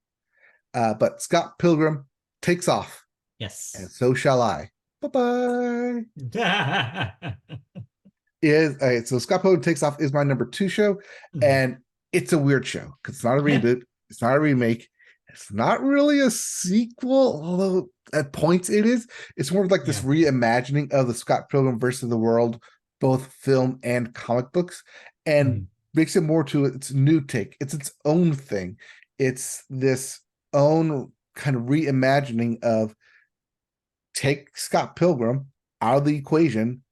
But Scott Pilgrim takes off, and Yes. so shall I. Bye bye. So Scott Pilgrim takes off is my number two show, and it's a weird show because it's not a reboot, it's not a remake, it's not really a sequel, although at points it is. It's more of like this Yeah. reimagining of the Scott Pilgrim versus the World, both film and comic books, and makes it more to its new take. It's its own thing. It's this own kind of reimagining of take Scott Pilgrim out of the equation,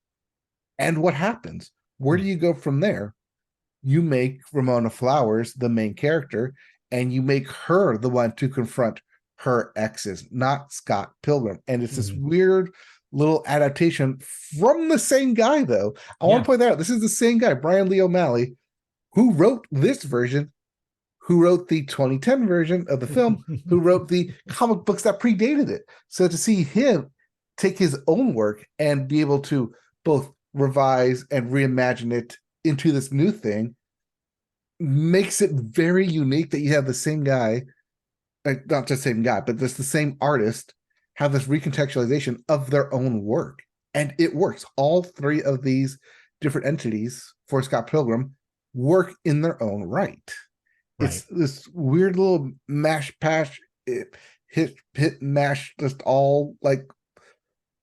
and what happens? Where do Yeah. you go from there? You make Ramona Flowers the main character, and you make her the one to confront her exes, not Scott Pilgrim. And it's this Mhm. weird little adaptation from the same guy, though. I want Yeah. to point that out. This is the same guy, Brian Lee O'Malley, who wrote this version, who wrote the 2010 version of the film, who wrote the comic books that predated it. So to see him take his own work and be able to both revise and reimagine it into this new thing makes it very unique that you have the same guy, like not just same guy, but just the same artist have this recontextualization of their own work. And it works. All three of these different entities for Scott Pilgrim work in their own right. Right. It's this weird little mash pash, hit mash, just all like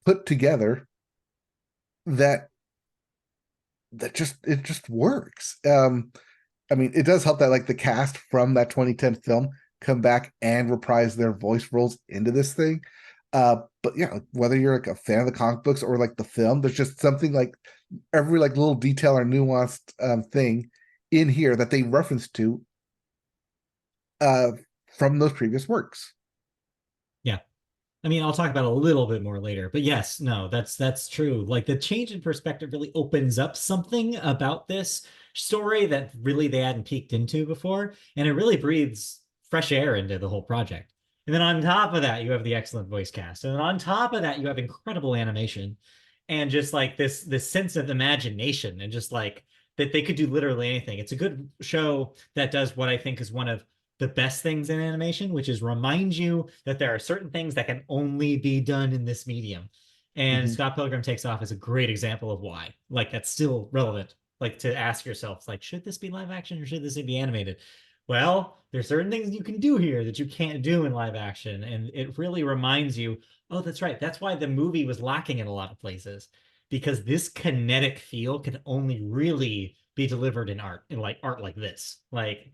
put together that just it just works. I mean, it does help that like the cast from that 2010 film come back and reprise their voice roles into this thing. But yeah, whether you're like a fan of the comic books or like the film, there's just something like every like little detail or nuanced thing in here that they reference to uh from those previous works. Yeah. I mean, I'll talk about it a little bit more later, but yes, no, that's true. Like the change in perspective really opens up something about this story that really they hadn't peeked into before, and it really breathes fresh air into the whole project. And then on top of that, you have the excellent voice cast, and then on top of that, you have incredible animation, and just like this sense of imagination, and just like that they could do literally anything. It's a good show that does what I think is one of the best things in animation, which is remind you that there are certain things that can only be done in this medium. And Mm-hmm. Scott Pilgrim Takes Off is a great example of why. Like that's still relevant. Like to ask yourself, like, should this be live action or should this be animated? Well, there's certain things you can do here that you can't do in live action. And it really reminds you, oh, that's right. That's why the movie was lacking in a lot of places. Because this kinetic feel can only really be delivered in art, in like art like this. Like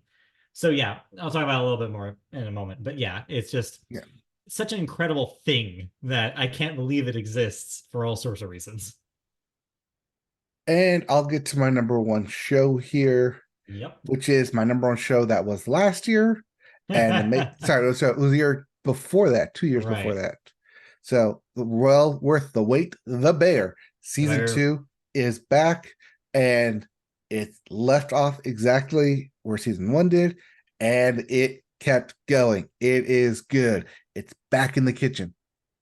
so yeah, I'll talk about it a little bit more in a moment. But yeah, it's just Yeah. such an incredible thing that I can't believe it exists for all sorts of reasons. And I'll get to my number one show here, Yep. which is my number one show that was last year. And sorry, so it was the year before that, 2 years before Right. that. So well worth the wait. The Bear season There. 2 is back, and it left off exactly where season 1 did, and it kept going. It is good. It's back in the kitchen,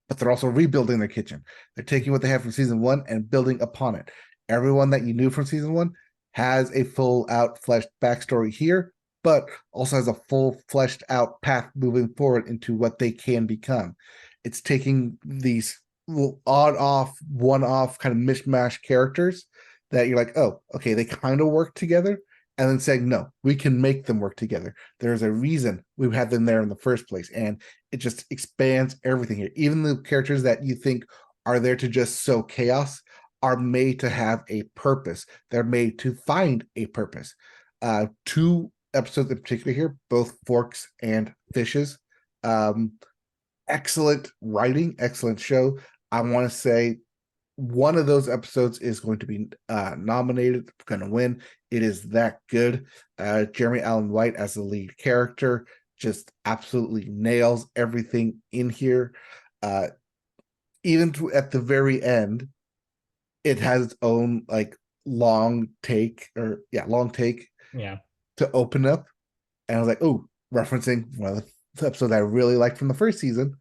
but they're also rebuilding their kitchen. They're taking what they have from season one and building upon it. Everyone that you knew from season one has a full out fleshed backstory here, but also has a full fleshed out path moving forward into what they can become. It's taking these odd off, one off kind of mishmash characters that you're like, oh, okay, they kind of work together, and then saying, no, we can make them work together. There's a reason we had them there in the first place. And it just expands everything here. Even the characters that you think are there to just sow chaos are made to have a purpose. They're made to find a purpose. Two episodes in particular here, both forks and fishes. Um, Excellent writing, excellent show. I want to say one of those episodes is going to be nominated, going to win. It is that good. Jeremy Allen White as the lead character just absolutely nails everything in here. Uh, Even at the very end, it has its own like long take Yeah. to open up. And I was like, oh, referencing one of the episodes I really liked from the first season.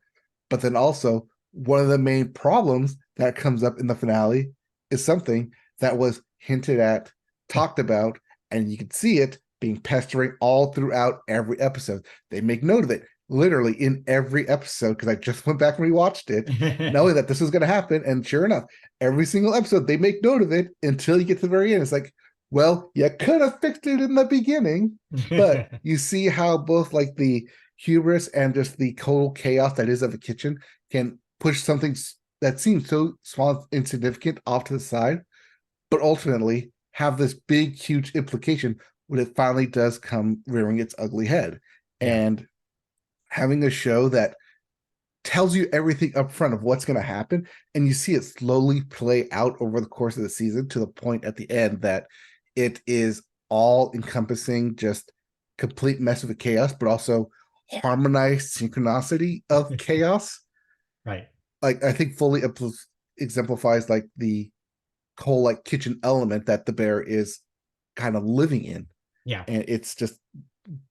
But then also, one of the main problems that comes up in the finale is something that was hinted at, talked about, and you can see it being pestering all throughout every episode. They make note of it literally in every episode because I just went back and rewatched it, knowing that this was going to happen. And sure enough, every single episode, they make note of it until you get to the very end. It's like, well, you could have fixed it in the beginning, but you see how both like the hubris and just the total chaos that is of a kitchen can push something that seems so small and insignificant off to the side, but ultimately have this big, huge implication when it finally does come rearing its ugly head. Yeah. And having a show that tells you everything up front of what's going to happen, and you see it slowly play out over the course of the season to the point at the end that it is all encompassing, just complete mess of chaos, but also harmonized synchronicity of chaos. Right. Like I think fully exemplifies like the whole like kitchen element that the bear is kind of living in. Yeah. And it's just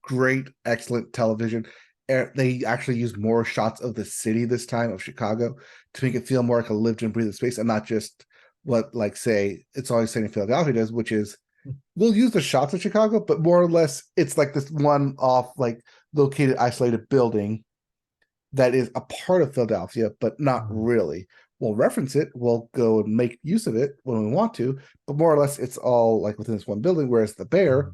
great, excellent television. They actually use more shots of the city this time of Chicago to make it feel more like a lived and breathed space and not just what like say It's Always Sunny in Philadelphia does, which is we'll use the shots of Chicago, but more or less it's like this one off like located isolated building that is a part of Philadelphia, but not really. We'll reference it, we'll go and make use of it when we want to, but more or less it's all like within this one building, whereas the bear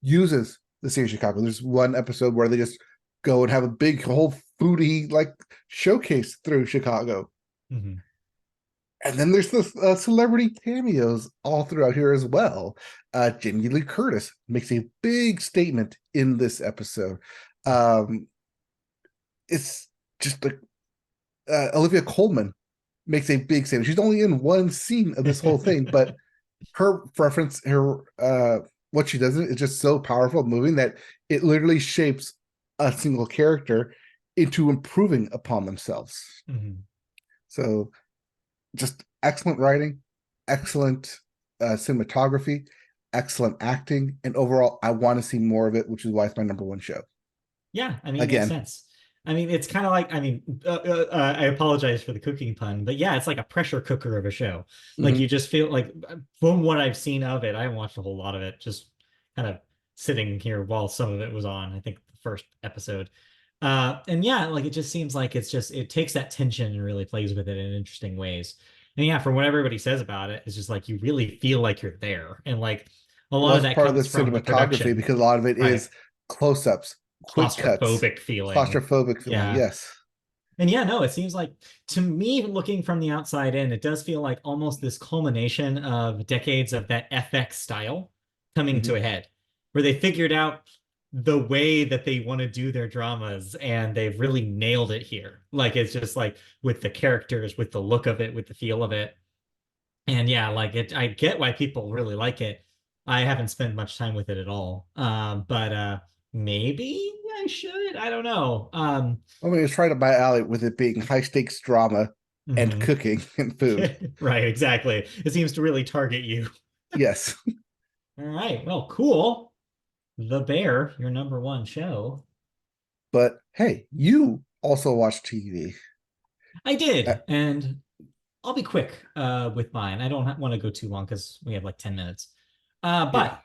uses the city of Chicago. There's one episode where they just go and have a big whole foodie like showcase through Chicago. Mm-hmm. And then there's the celebrity cameos all throughout here as well. Jamie Lee Curtis makes a big statement in this episode. It's just like Olivia Colman makes a big statement. She's only in one scene of this whole thing, but her preference, her what she does is just so powerful, moving that it literally shapes a single character into improving upon themselves. Mm-hmm. So just excellent writing, excellent cinematography, excellent acting, and overall, I want to see more of it, which is why it's my number one show. Yeah, I mean, it makes Again, sense. I mean, it's kind of like, I mean, I apologize for the cooking pun, but yeah, it's like a pressure cooker of a show. Like you mm-hmm. just feel like, from what I've seen of it, I haven't watched a whole lot of it, just kind of sitting here while some of it was on, I think the first episode. And yeah, like it just seems like it takes that tension and really plays with it in interesting ways. And yeah, from what everybody says about it, it's just like you really feel like you're there. And like a Well, lot of that's that part of the comes from the cinematography production, because a lot of it right? is close-ups, quick cuts, Claustrophobic feeling. claustrophobic feeling. Yeah. Yes. And yeah, no, it seems like to me, looking from the outside in, it does feel like almost this culmination of decades of that FX style coming to Mm-hmm. a head, where they figured out the way that they want to do their dramas and they've really nailed it here. Like it's just like with the characters, with the look of it, with the feel of it. And yeah, like it, I get why people really like it. I haven't spent much time with it at all. But maybe I should. I don't know. I mean, it's right up my alley with it being high stakes drama and Mhm. cooking and food. Right, exactly. It seems to really target you. Yes. All right, well, cool. The Bear, your number one show. But hey, you also watch TV. I Uh, did, and I'll be quick with mine. I don't want to go too long because we have like 10 minutes. yeah. But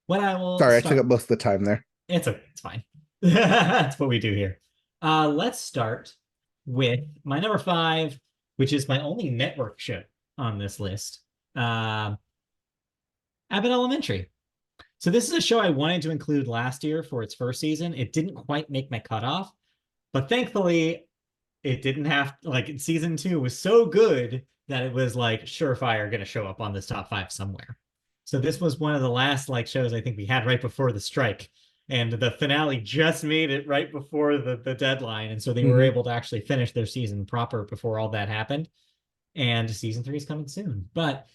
what I will Sorry, I took up start, most of the time there. it's okay, it's fine. That's what we do here. Let's start with my number five, which is my only network show on this list. Uh, Abbott Elementary. So this is a show I wanted to include last year for its first season. It didn't quite make my cutoff, but thankfully it didn't have like season two was so good that it was like surefire going to show up on this top five somewhere. So this was one of the last like shows I think we had right before the strike. And the finale just made it right before the deadline. And so they were Hmm. able to actually finish their season proper before all that happened. And season three is coming soon. But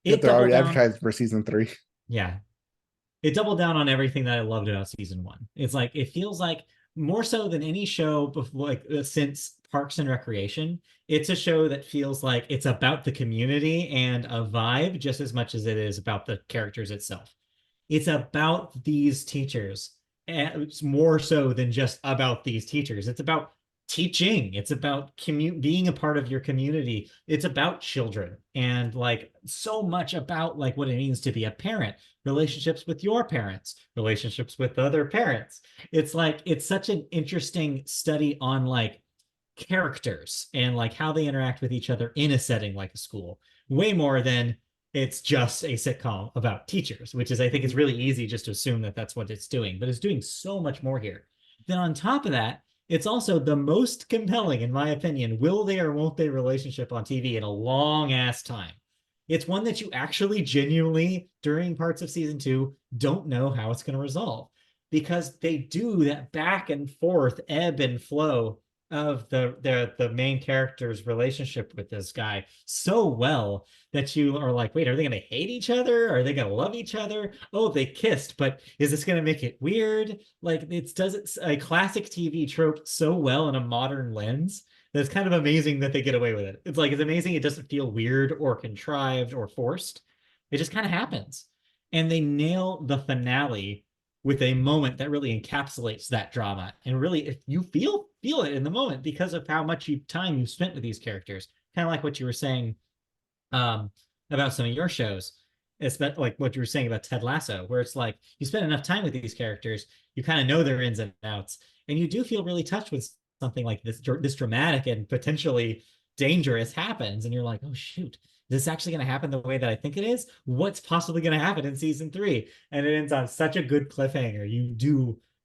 Yet it they're doubled already down. advertised for season three. Yeah, it doubled down on everything that I loved about season one. It's like it feels like more so than any show before, like since Parks and Recreation. It's a show that feels like it's about the community and a vibe just as much as it is about the characters itself. It's about these teachers, and it's more so than just about these teachers. It's about teaching. It's about being a part of your community. It's about children and like so much about like what it means to be a parent, relationships with your parents, relationships with other parents. It's like it's such an interesting study on like characters and like how they interact with each other in a setting like a school, way more than it's just a sitcom about teachers, which is I think it's really easy just to assume that that's what it's doing, but it's doing so much more here. Then on top of that, it's also the most compelling, in my opinion, will they or won't they relationship on TV in a long ass time. It's one that you actually genuinely, during parts of season two, don't know how it's going to resolve because they do that back and forth ebb and flow of the main character's relationship with this guy so well that you are like, wait, are they going to hate each other? Are they going to love each other? Oh, they kissed, but is this going to make it weird? Like it does it a classic TV trope so well in a modern lens that it's kind of amazing that they get away with it. It's like it's amazing it doesn't feel weird or contrived or forced. It just kind of happens, and they nail the finale with a moment that really encapsulates that drama and really if you feel it in the moment because of how much time you spent with these characters, kind of like what you were saying um about some of your shows. It's like what you were saying about Ted Lasso, where it's like you spend enough time with these characters, you kind of know their ins and outs, and you do feel really touched with something like this dramatic and potentially dangerous happens, and you're like, oh shoot, is this actually going to happen the way that I think it is? What's possibly going to happen in season three? And it ends on such a good cliffhanger.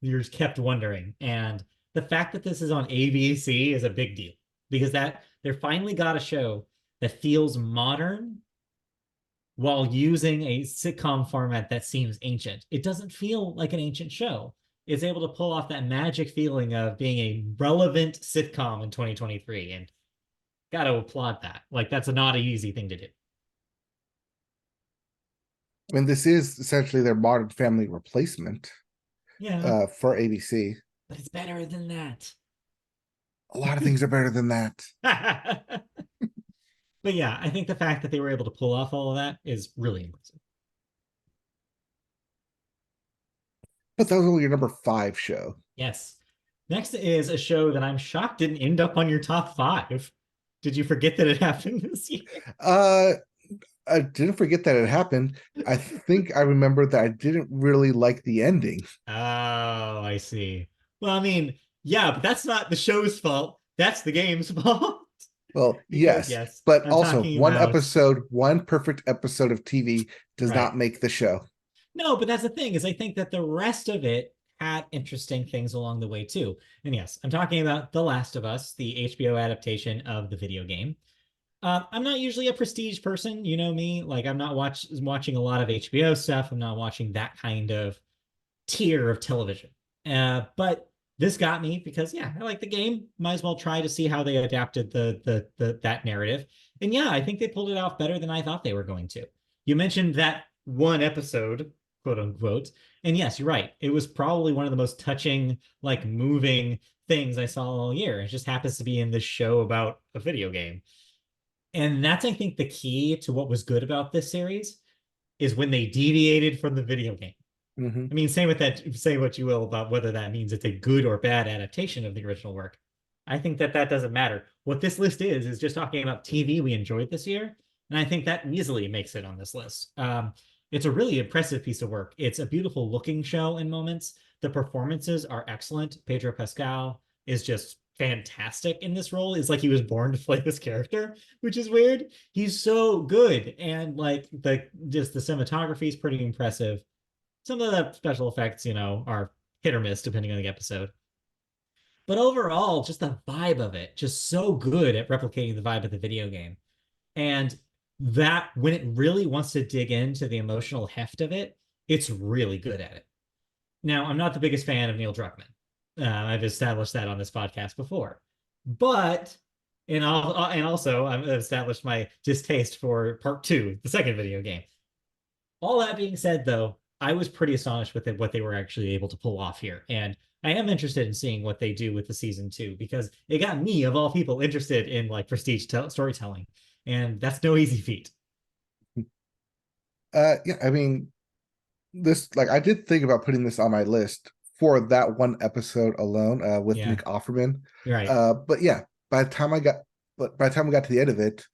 You're just kept wondering, and the fact that this is on ABC is a big deal because that they're finally got a show that feels modern while using a sitcom format that seems ancient. It doesn't feel like an ancient show. It's able to pull off that magic feeling of being a relevant sitcom in 2023. And got to applaud that. Like, that's not an easy thing to do. I mean, this is essentially their Modern Family replacement Yeah, for ABC. but it's better than that. A lot of things are better than that. But yeah, I think the fact that they were able to pull off all of that is really impressive. But that was only your number five show. Yes. Next is a show that I'm shocked didn't end up on your top five. Did you forget that it happened this year? Uh, I didn't forget that it happened. I think I remember that I didn't really like the ending. Oh, I see. Well, I mean, yeah, but that's not the show's fault. That's the game's fault. Well, Because, yes, yes, but I'm also talking about, one perfect episode of TV does right. not make the show. No, but that's the thing is I think that the rest of it had interesting things along the way too. And yes, I'm talking about The Last of Us, the HBO adaptation of the video game. I'm not usually a prestige person, you know me. Like I'm not watching a lot of HBO stuff. I'm not watching that kind of tier of television. But this got me because yeah, I like the game. Might as well try to see how they adapted the that narrative. And yeah, I think they pulled it off better than I thought they were going to. You mentioned that one episode, quote unquote. And yes, you're right. It was probably one of the most touching, like moving things I saw all year. It just happens to be in this show about a video game. And that's, I think, the key to what was good about this series is when they deviated from the video game. Hmm. I mean, same with that. Say what you will about whether that means it's a good or bad adaptation of the original work. I think that that doesn't matter. What this list is just talking about TV we enjoyed this year, and I think that easily makes it on this list. It's a really impressive piece of work. It's a beautiful looking show in moments. The performances are excellent. Pedro Pascal is just fantastic in this role. It's like he was born to play this character, which is weird. He's so good, and like the cinematography is pretty impressive. Some of the special effects, are hit or miss depending on the episode. But overall, just the vibe of it, just so good at replicating the vibe of the video game. And that when it really wants to dig into the emotional heft of it, it's really good at it. Now, I'm not the biggest fan of Neil Druckmann. I've established that on this podcast before. But and also I've established my distaste for part two, the second video game. All that being said, though, I was pretty astonished with what they were actually able to pull off here. And I am interested in seeing what they do with the season two, because it got me, of all people, interested in like prestige storytelling. And that's no easy feat. Yeah, I mean, this like I did think about putting this on my list for that one episode alone, with Yeah, Nick Offerman. you're right. But yeah, by the time we got to the end of it,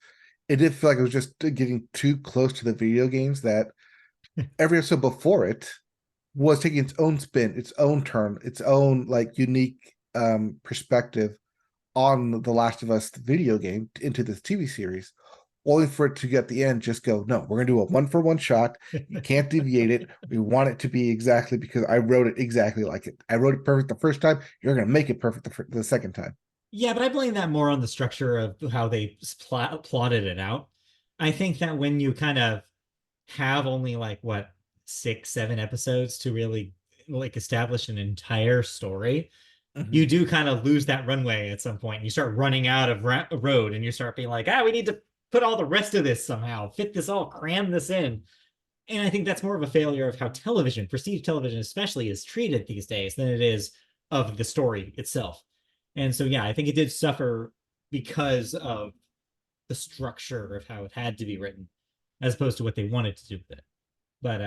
it did feel like it was just getting too close to the video games, that every episode before it was taking its own spin, its own turn, its own like unique perspective on the Last of Us video game into this TV series, only for it to get the end just go, no, we're gonna do a one for one shot. You can't deviate it. We want it to be exactly because I wrote it exactly like it. I wrote it perfect the first time. You're gonna make it perfect the second time. Yeah, but I blame that more on the structure of how they plotted it out. I think that when you kind of have only like what 6, 7 episodes to really like establish an entire story, Mhm. you do kind of lose that runway at some point. And you start running out of road, and you start being like, we need to put all the rest of this somehow, fit this all, cram this in. And I think that's more of a failure of how television, prestige television especially, is treated these days than it is of the story itself. And so, yeah, I think it did suffer because of the structure of how it had to be written, as opposed to what they wanted to do with it. But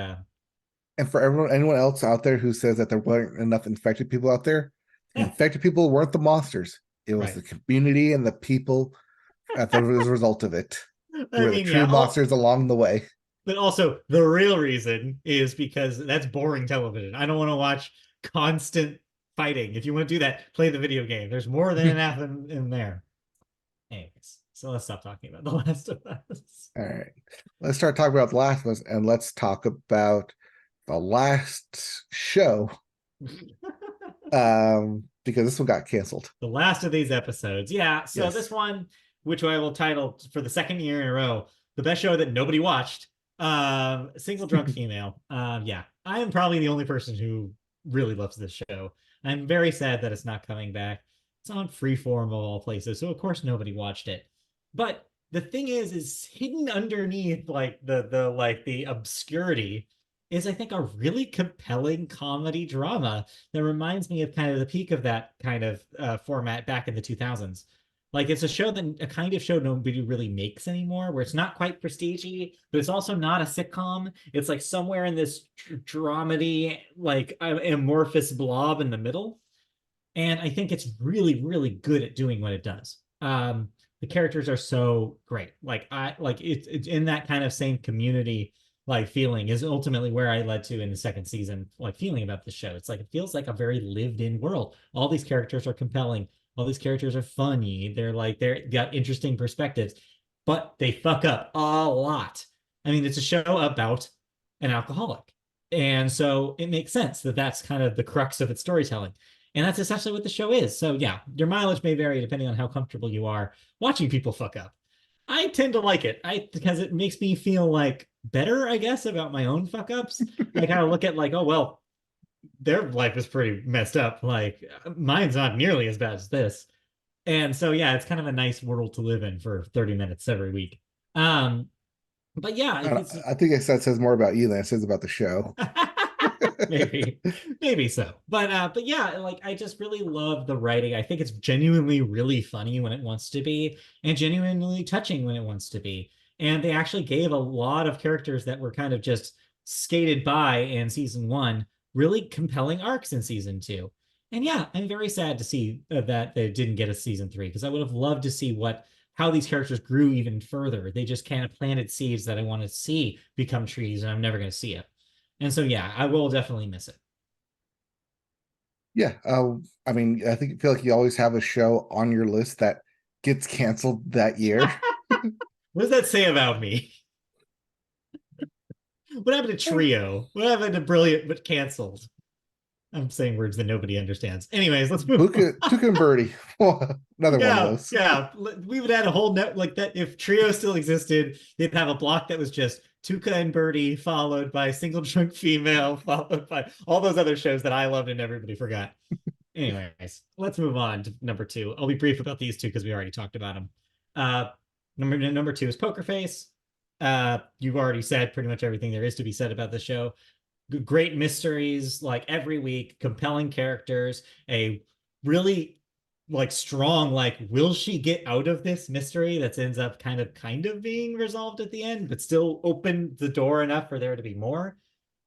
And for anyone else out there who says that there weren't enough infected people out there, the infected people weren't the monsters. It was right. the community and the people as a result of it, who I are the mean, yeah, true monsters along the way. but also the real reason is because that's boring television. I don't want to watch constant fighting. If you want to do that, play the video game. There's more than enough in there. Anyways, so let's stop talking about The Last of Us. All right. Let's start talking about The Last of Us, and let's talk about the last show. Because this one got canceled. The last of these episodes. Yeah, so Yes. this one, which I will title for the second year in a row, the best show that nobody watched. Single drunk female. Yeah, I am probably the only person who really loves this show. I'm very sad that it's not coming back. It's on Freeform of all places, so of course nobody watched it. But the thing is hidden underneath like the obscurity is, I think, a really compelling comedy drama that reminds me of kind of the peak of that kind of format back in the 2000s. Like, it's a kind of show nobody really makes anymore, where it's not quite prestigey, but it's also not a sitcom. It's like somewhere in this dramedy, like amorphous blob in the middle. And I think it's really, really good at doing what it does. The characters are so great. Like it's in that kind of same community like feeling is ultimately where I led to in the second season, like feeling about the show. It's like it feels like a very lived in world. All these characters are compelling. All these characters are funny. They're got interesting perspectives, but they fuck up a lot. I mean, it's a show about an alcoholic. And so it makes sense that that's kind of the crux of its storytelling. And that's essentially what the show is. So yeah, your mileage may vary depending on how comfortable you are watching people fuck up. I tend to like it. Because it makes me feel like better, I guess, about my own fuck ups. I kind of look at like, oh well, their life is pretty messed up. Like mine's not nearly as bad as this. And so yeah, it's kind of a nice world to live in for 30 minutes every week. Um, but yeah, it's I think that says more about you than it says about the show. maybe maybe so, but yeah, like I just really love the writing. I think it's genuinely really funny when it wants to be, and genuinely touching when it wants to be. And they actually gave a lot of characters that were kind of just skated by in season one, really compelling arcs in season two. And yeah, I'm very sad to see that they didn't get a season three, because I would have loved to see how these characters grew even further. They just kind of planted seeds that I want to see become trees, and I'm never going to see it. And so yeah, I will definitely miss it. Yeah, I mean, feel like you always have a show on your list that gets canceled that year. What does that say about me? What happened to Trio? What happened to Brilliant but canceled? I'm saying words that nobody understands. Anyways, let's move on. Tuca and Birdie, another one of Yeah, those. yeah. We would add a whole net like that. If Trio still existed, they'd have a block that was just Tuca and Birdie, followed by Single Drunk Female, followed by all those other shows that I loved and everybody forgot. Anyways, let's move on to number two. I'll be brief about these two because we already talked about them. Uh, number two is Poker Face. You've already said pretty much everything there is to be said about the show. Great mysteries, like every week, compelling characters, a really like strong, like, will she get out of this mystery that ends up kind of being resolved at the end, but still open the door enough for there to be more.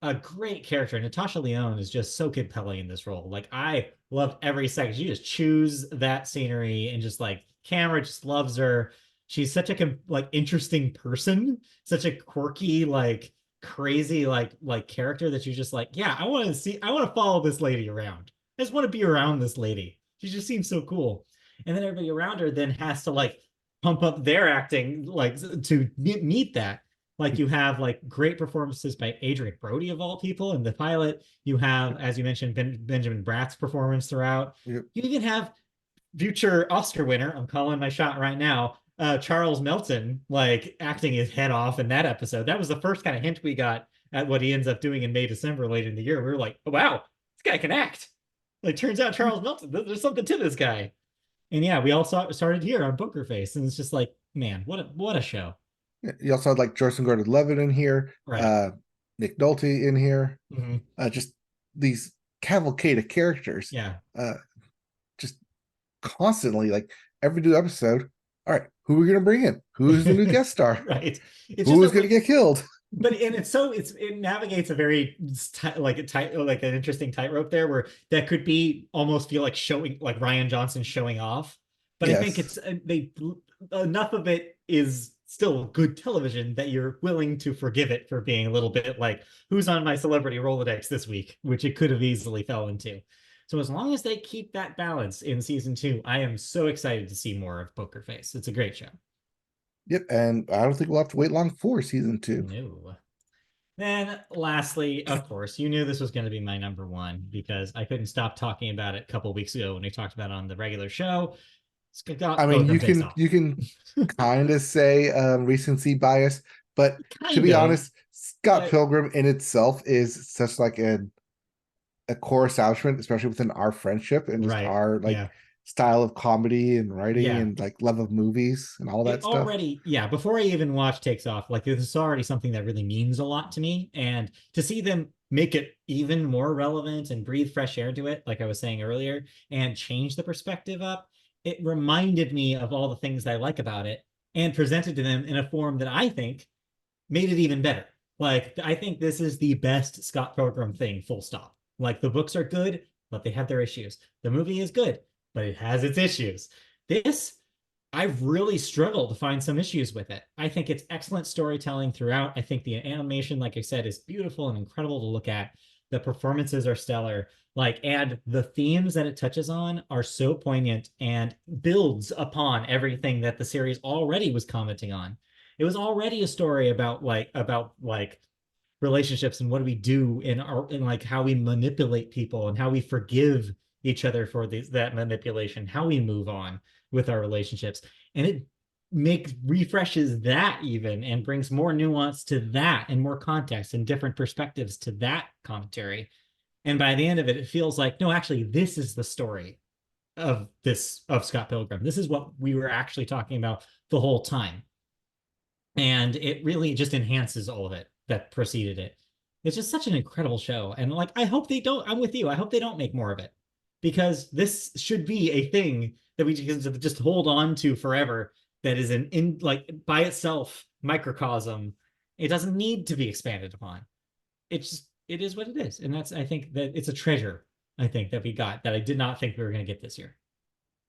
A great character. Natasha Lyonne is just so compelling in this role. Like, I love every second. You just choose that scenery, and just like camera just loves her. She's such a like interesting person, such a quirky, like crazy, like character that you just like, yeah, I want to follow this lady around. I just want to be around this lady. She just seems so cool. And then everybody around her then has to like pump up their acting like to meet that. Like, you have like great performances by Adrian Brody of all people in the pilot. You have, as you mentioned, Benjamin Bratt's performance throughout. Yep. You even have future Oscar winner, I'm calling my shot right now, Charles Melton, like acting his head off in that episode. That was the first kind of hint we got at what he ends up doing in May, December late in the year. We were like, oh, wow, this guy can act. Like, turns out Charles Melton, there's something to this guy. And yeah, we all started here on Poker Face, and it's just like, man, what a show. You also had like Joseph Gordon-Levitt in here, Right. Nick Nolte in here, Mm-hmm. just these cavalcade of characters, Yeah. uh, just constantly like every new episode. All right, who are we going to bring in? Who is the new guest star? Right. It's Who just is that, going to like, get killed? but and it navigates a very like a tight, like an interesting tightrope there, where that could be almost feel like showing, like Ryan Johnson showing off. But I think Yes. it's they enough of it is still good television that you're willing to forgive it for being a little bit like, who's on my celebrity Rolodex this week, which it could have easily fell into. So as long as they keep that balance in season two, I am so excited to see more of Poker Face. It's a great show. Yep. And I don't think we'll have to wait long for season two. No. Then, lastly, of course, you knew this was going to be my number one, because I couldn't stop talking about it a couple weeks ago when we talked about it on the regular show. I mean, Pilgrim Face Off. you can kind of say recency bias, but to Kind be of, honest, Scott but Pilgrim in itself is such like a core establishment, especially within our friendship and just right. our like Yeah. style of comedy and writing Yeah. and like love of movies and all It that stuff. already, yeah, before I even watch Takes Off, like, this is already something that really means a lot to me. And to see them make it even more relevant and breathe fresh air to it, like I was saying earlier, and change the perspective up, it reminded me of all the things I like about it, and presented to them in a form that I think made it even better. Like, I think this is the best Scott Pilgrim thing, full stop. Like, the books are good, but they have their issues. The movie is good, but it has its issues. This, I've really struggled to find some issues with it. I think it's excellent storytelling throughout. I think the animation, like I said, is beautiful and incredible to look at. The performances are stellar. Like, and the themes that it touches on are so poignant and builds upon everything that the series already was commenting on. It was already a story about relationships, and what do we do in our, in like how we manipulate people, and how we forgive each other for that manipulation, how we move on with our relationships. And it makes refreshes that even, and brings more nuance to that, and more context and different perspectives to that commentary. And by the end of it, it feels like, no, actually, this is the story of Scott Pilgrim. This is what we were actually talking about the whole time. And it really just enhances all of it that preceded it. It's just such an incredible show. And like, I hope they don't, I'm with you, I hope they don't make more of it, because this should be a thing that we just hold on to forever, that is an in like by itself microcosm. It doesn't need to be expanded upon. it is what it is. And that's, I think that it's a treasure, I think, that we got that I did not think we were going to get this year.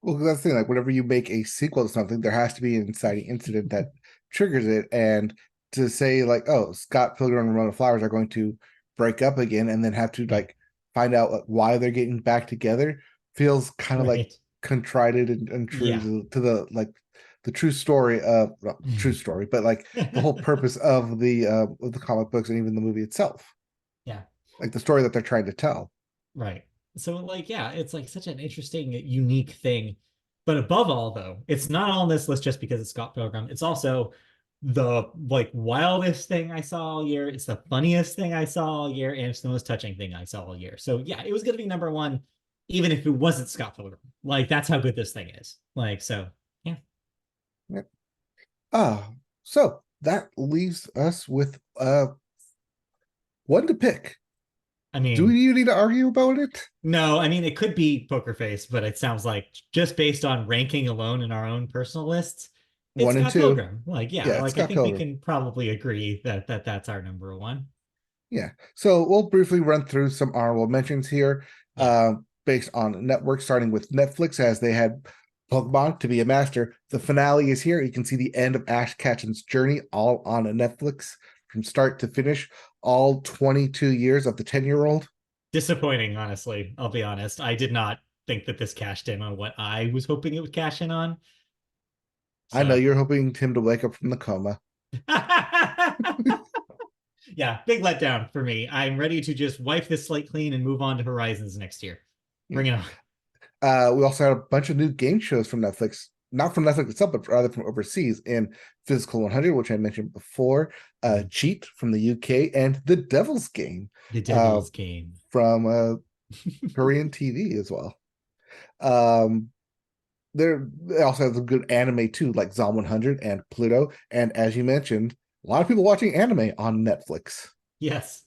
Well, that's the thing. Like, whenever you make a sequel to something, there has to be an inciting incident that triggers it. And to say like, oh, Scott Pilgrim and Ramona Flowers are going to break up again, and then have to Yeah. like find out like, why they're getting back together, feels kind of like Right. contrite and untrue Yeah. to the like the true story of well, true story, but like the whole purpose of the comic books and even the movie itself, Yeah. like the story that they're trying to tell. Right. So like, yeah, it's like such an interesting, unique thing. But above all, though, it's not on this list just because it's Scott Pilgrim. It's also the like wildest thing I saw all year. It's the funniest thing I saw all year, and it's the most touching thing I saw all year. So yeah, it was gonna be number one, even if it wasn't Scott Pilgrim. Like that's how good this thing is. Like, so yeah. Yeah. So that leaves us with one to pick. I Do we mean, need to argue about it? no, I mean it could be Poker Face, but it sounds like just based on ranking alone in our own personal lists, it's One and Scott two. Pilgrim. Like, yeah, Yeah, it's like I Scott think we Pilgrim. can probably agree that that's our number one. Yeah. So we'll briefly run through some honorable mentions here, Yeah. based on network, starting with Netflix, as they had Pokemon to be a master. The finale is here. You can see the end of Ash Ketchum's journey all on a Netflix from start to finish, all 22 years of the 10-year-old. Disappointing, honestly. I'll be honest. I did not think that this cashed in on what I was hoping it would cash in on. I know So you're hoping Tim to wake up from the coma. yeah, big letdown for me. I'm ready to just wipe this slate clean and move on to Horizons next year. Yeah. Bring it on. We also had a bunch of new game shows from Netflix, not from Netflix itself, but rather from overseas in Physical 100, which I mentioned before, Cheat from the UK, and The Devil's Game The uh, Devil's Game. from Korean TV as well. Um, they also have some good anime too, like Zom 100 and Pluto. And as you mentioned, a lot of people watching anime on Netflix. Yes.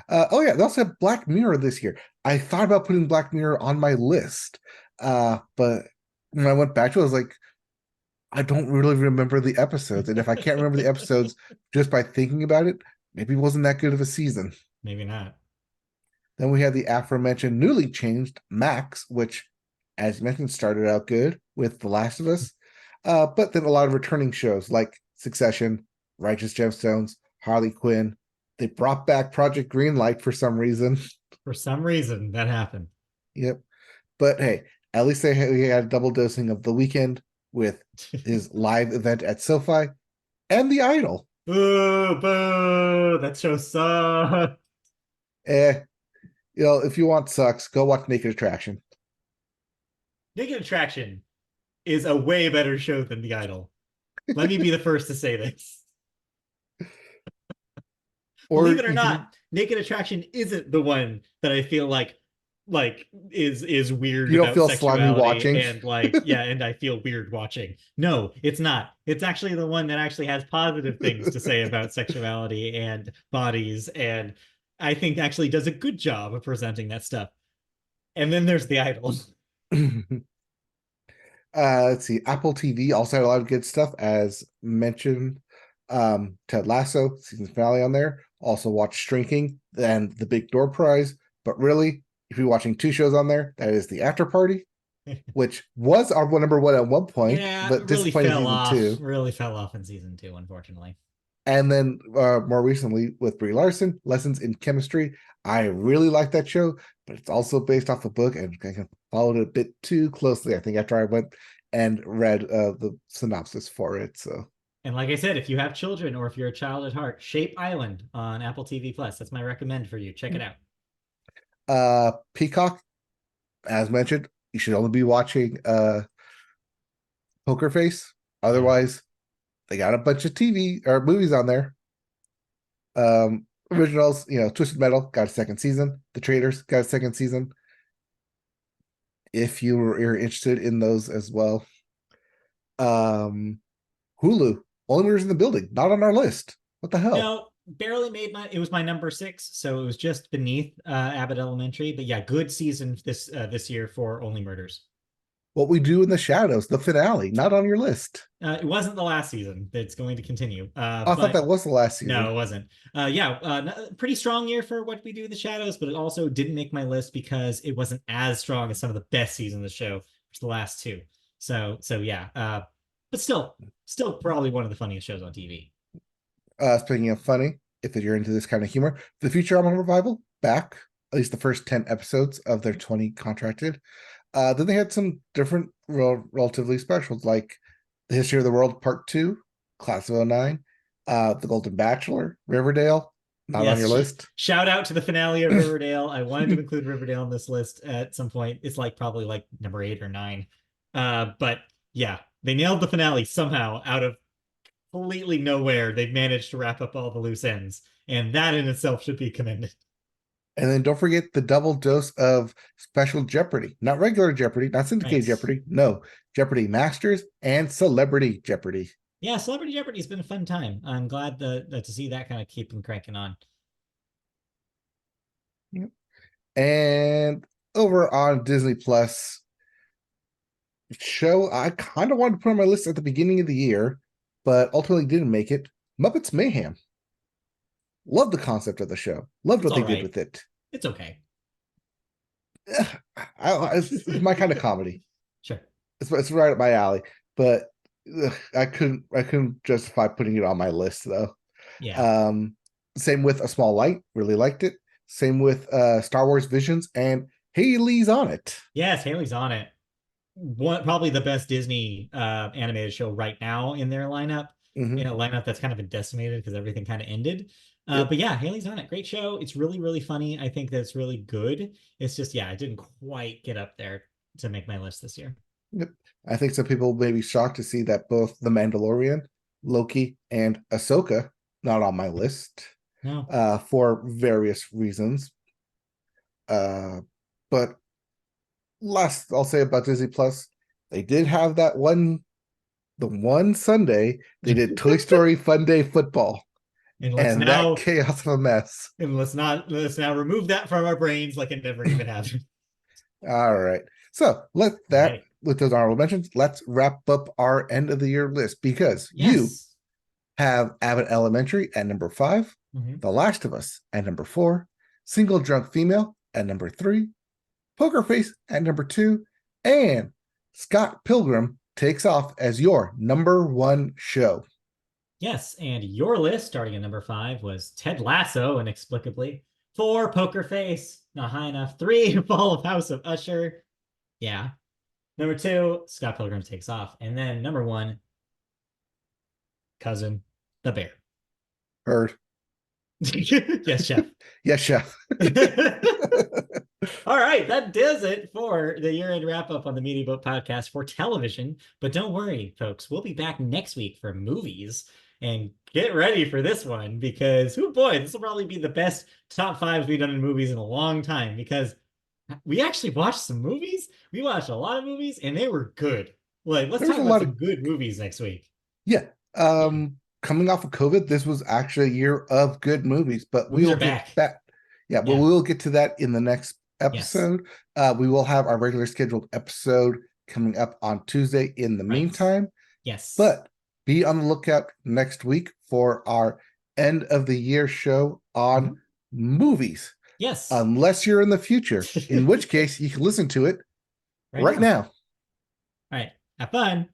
Oh yeah, they also have Black Mirror this year. I thought about putting Black Mirror on my list, but when I went back to it, I was like, I don't really remember the episodes, and if I can't remember the episodes just by thinking about it, maybe it wasn't that good of a season. Maybe not. Then we had the aforementioned newly changed Max, which, as you mentioned, started out good with The Last of Us, but then a lot of returning shows like Succession, Righteous Gemstones, Harley Quinn. They brought back Project Greenlight for some reason. For some reason, that happened. Yep. But hey, at least we had a double dosing of The Weekend with his live event at SoFi and The Idol. Boo, boo. That show sucks. Eh, if you want sucks, go watch Naked Attraction. Naked Attraction is a way better show than The Idol. Let me be the first to say this. Or Believe it or you can not, Naked Attraction isn't the one that I feel like is weird you don't about feel slimy sexuality watching. and like yeah, and I feel weird watching. No, it's not. It's actually the one that actually has positive things to say about sexuality and bodies, and I think actually does a good job of presenting that stuff. And then there's The Idol. Let's see. Apple TV also had a lot of good stuff, as mentioned. Ted Lasso season finale on there. Also watch Shrinking and The Big Door Prize. But really, if you're watching two shows on there, that is The After Party, which was our number one at one point, Yeah, but disappointing season two. really fell off in season two, unfortunately. And then more recently with Brie Larson, Lessons in Chemistry. I really like that show, but it's also based off a book, and I followed it a bit too closely, I think, after I went and read the synopsis for it. So, And like I said, if you have children or if you're a child at heart, Shape Island on Apple TV Plus. That's my recommend for you. Check it out. Peacock, as mentioned, you should only be watching Poker Face. Yeah. Otherwise, they got a bunch of TV or movies on there. Originals, Twisted Metal got a second season. The Traders got a second season. If you're interested in those as well. Hulu, only winners in the building, not on our list. What the hell? No, barely made it was my number six, so it was just beneath Abbott Elementary. But yeah, good season this year for Only Murders. What We Do in the Shadows, the finale, not on your list. It wasn't the last season. It's going to continue. I thought But that was the last no, season. it wasn't. Yeah, pretty strong year for What We Do in the Shadows, but it also didn't make my list because it wasn't as strong as some of the best seasons of the show, which the last two. So yeah. But still probably one of the funniest shows on TV. Speaking of funny, if you're into this kind of humor, the Futurama revival back, at least the first 10 episodes of their 20 contracted. Then they had some different relatively specials like The History of the World Part 2, Class of '09, The Golden Bachelor, Riverdale, not on your Yes, list. shout out to the finale of Riverdale. I wanted to include Riverdale on this list at some point. It's like probably like number 8 or 9. But yeah, they nailed the finale somehow out of completely nowhere. They've managed to wrap up all the loose ends, and that in itself should be commended. And then don't forget the double dose of Special Jeopardy, not regular Jeopardy, not syndicated Right. Jeopardy, no, Jeopardy Masters and Celebrity Jeopardy. Yeah, Celebrity Jeopardy's been a fun time. I'm glad that to see that kind of keep them cranking on. Yep. And over on Disney Plus, show I kind of wanted to put on my list at the beginning of the year, but ultimately didn't make it. Muppets Mayhem. Loved the concept of the show. Loved It's what all they did right. with it. It's okay. It's my kind of comedy. Sure. It's right up my alley, but I couldn't justify putting it on my list though. Yeah. Um, Same with A Small Light, really liked it. Same with Star Wars Visions, and Haley's on it. Yes, Haley's on it. Probably the best Disney animated show right now in their lineup. In Hmm. a lineup that's kind of been decimated because everything kind of ended. Yep, But yeah, Haley's on it. Great show. It's really, really funny. I think that's really good. It's just, yeah, it didn't quite get up there to make my list this year. yep. I think some people may be shocked to see that both The Mandalorian, Loki, and Ahsoka not on my list No. for various reasons. But last I'll say about Disney Plus, they did have the one Sunday they did Toy Story Fun Day Football, And and that chaos of a mess. let's now remove that from our brains like it never even happened. All right, so All right. with those honorable mentions, let's wrap up our end of the year list because you Yes. have Abbott Elementary at number 5, Mhm. The Last of Us at number 4, Single Drunk Female at number 3, Poker Face at number 2, and Scott Pilgrim takes off as your number 1 show. Yes, and your list starting at number 5 was Ted Lasso, inexplicably. 4, Poker Face, not high enough. 3, Fall of House of Usher. Yeah. Number 2, Scott Pilgrim takes off. And then number 1, Cousin the Bear. Heard. Yes, chef. Yes, chef. All right, that does it for the year-end wrap-up on the Media Boat Podcast for television. But don't worry, folks, we'll be back next week for movies. And get ready for this one because, oh boy, this will probably be the best top 5s we've done in movies in a long time because we actually watched some movies. We watched a lot of movies and they were good. Like, let's There was talk a about lot some of good movies next week. yeah. Yeah, Coming off of COVID, this was actually a year of good movies, but we movies will are get back. back. Yeah, but Yeah. we will get to that in the next Yes. episode. We will have our regular scheduled episode coming up on Tuesday in the Right. meantime, Yes. but be on the lookout next week for our end of the year show on Mhm. movies, Yes. unless you're in the future, in which case you can listen to it Right right now. now. All right. Have fun.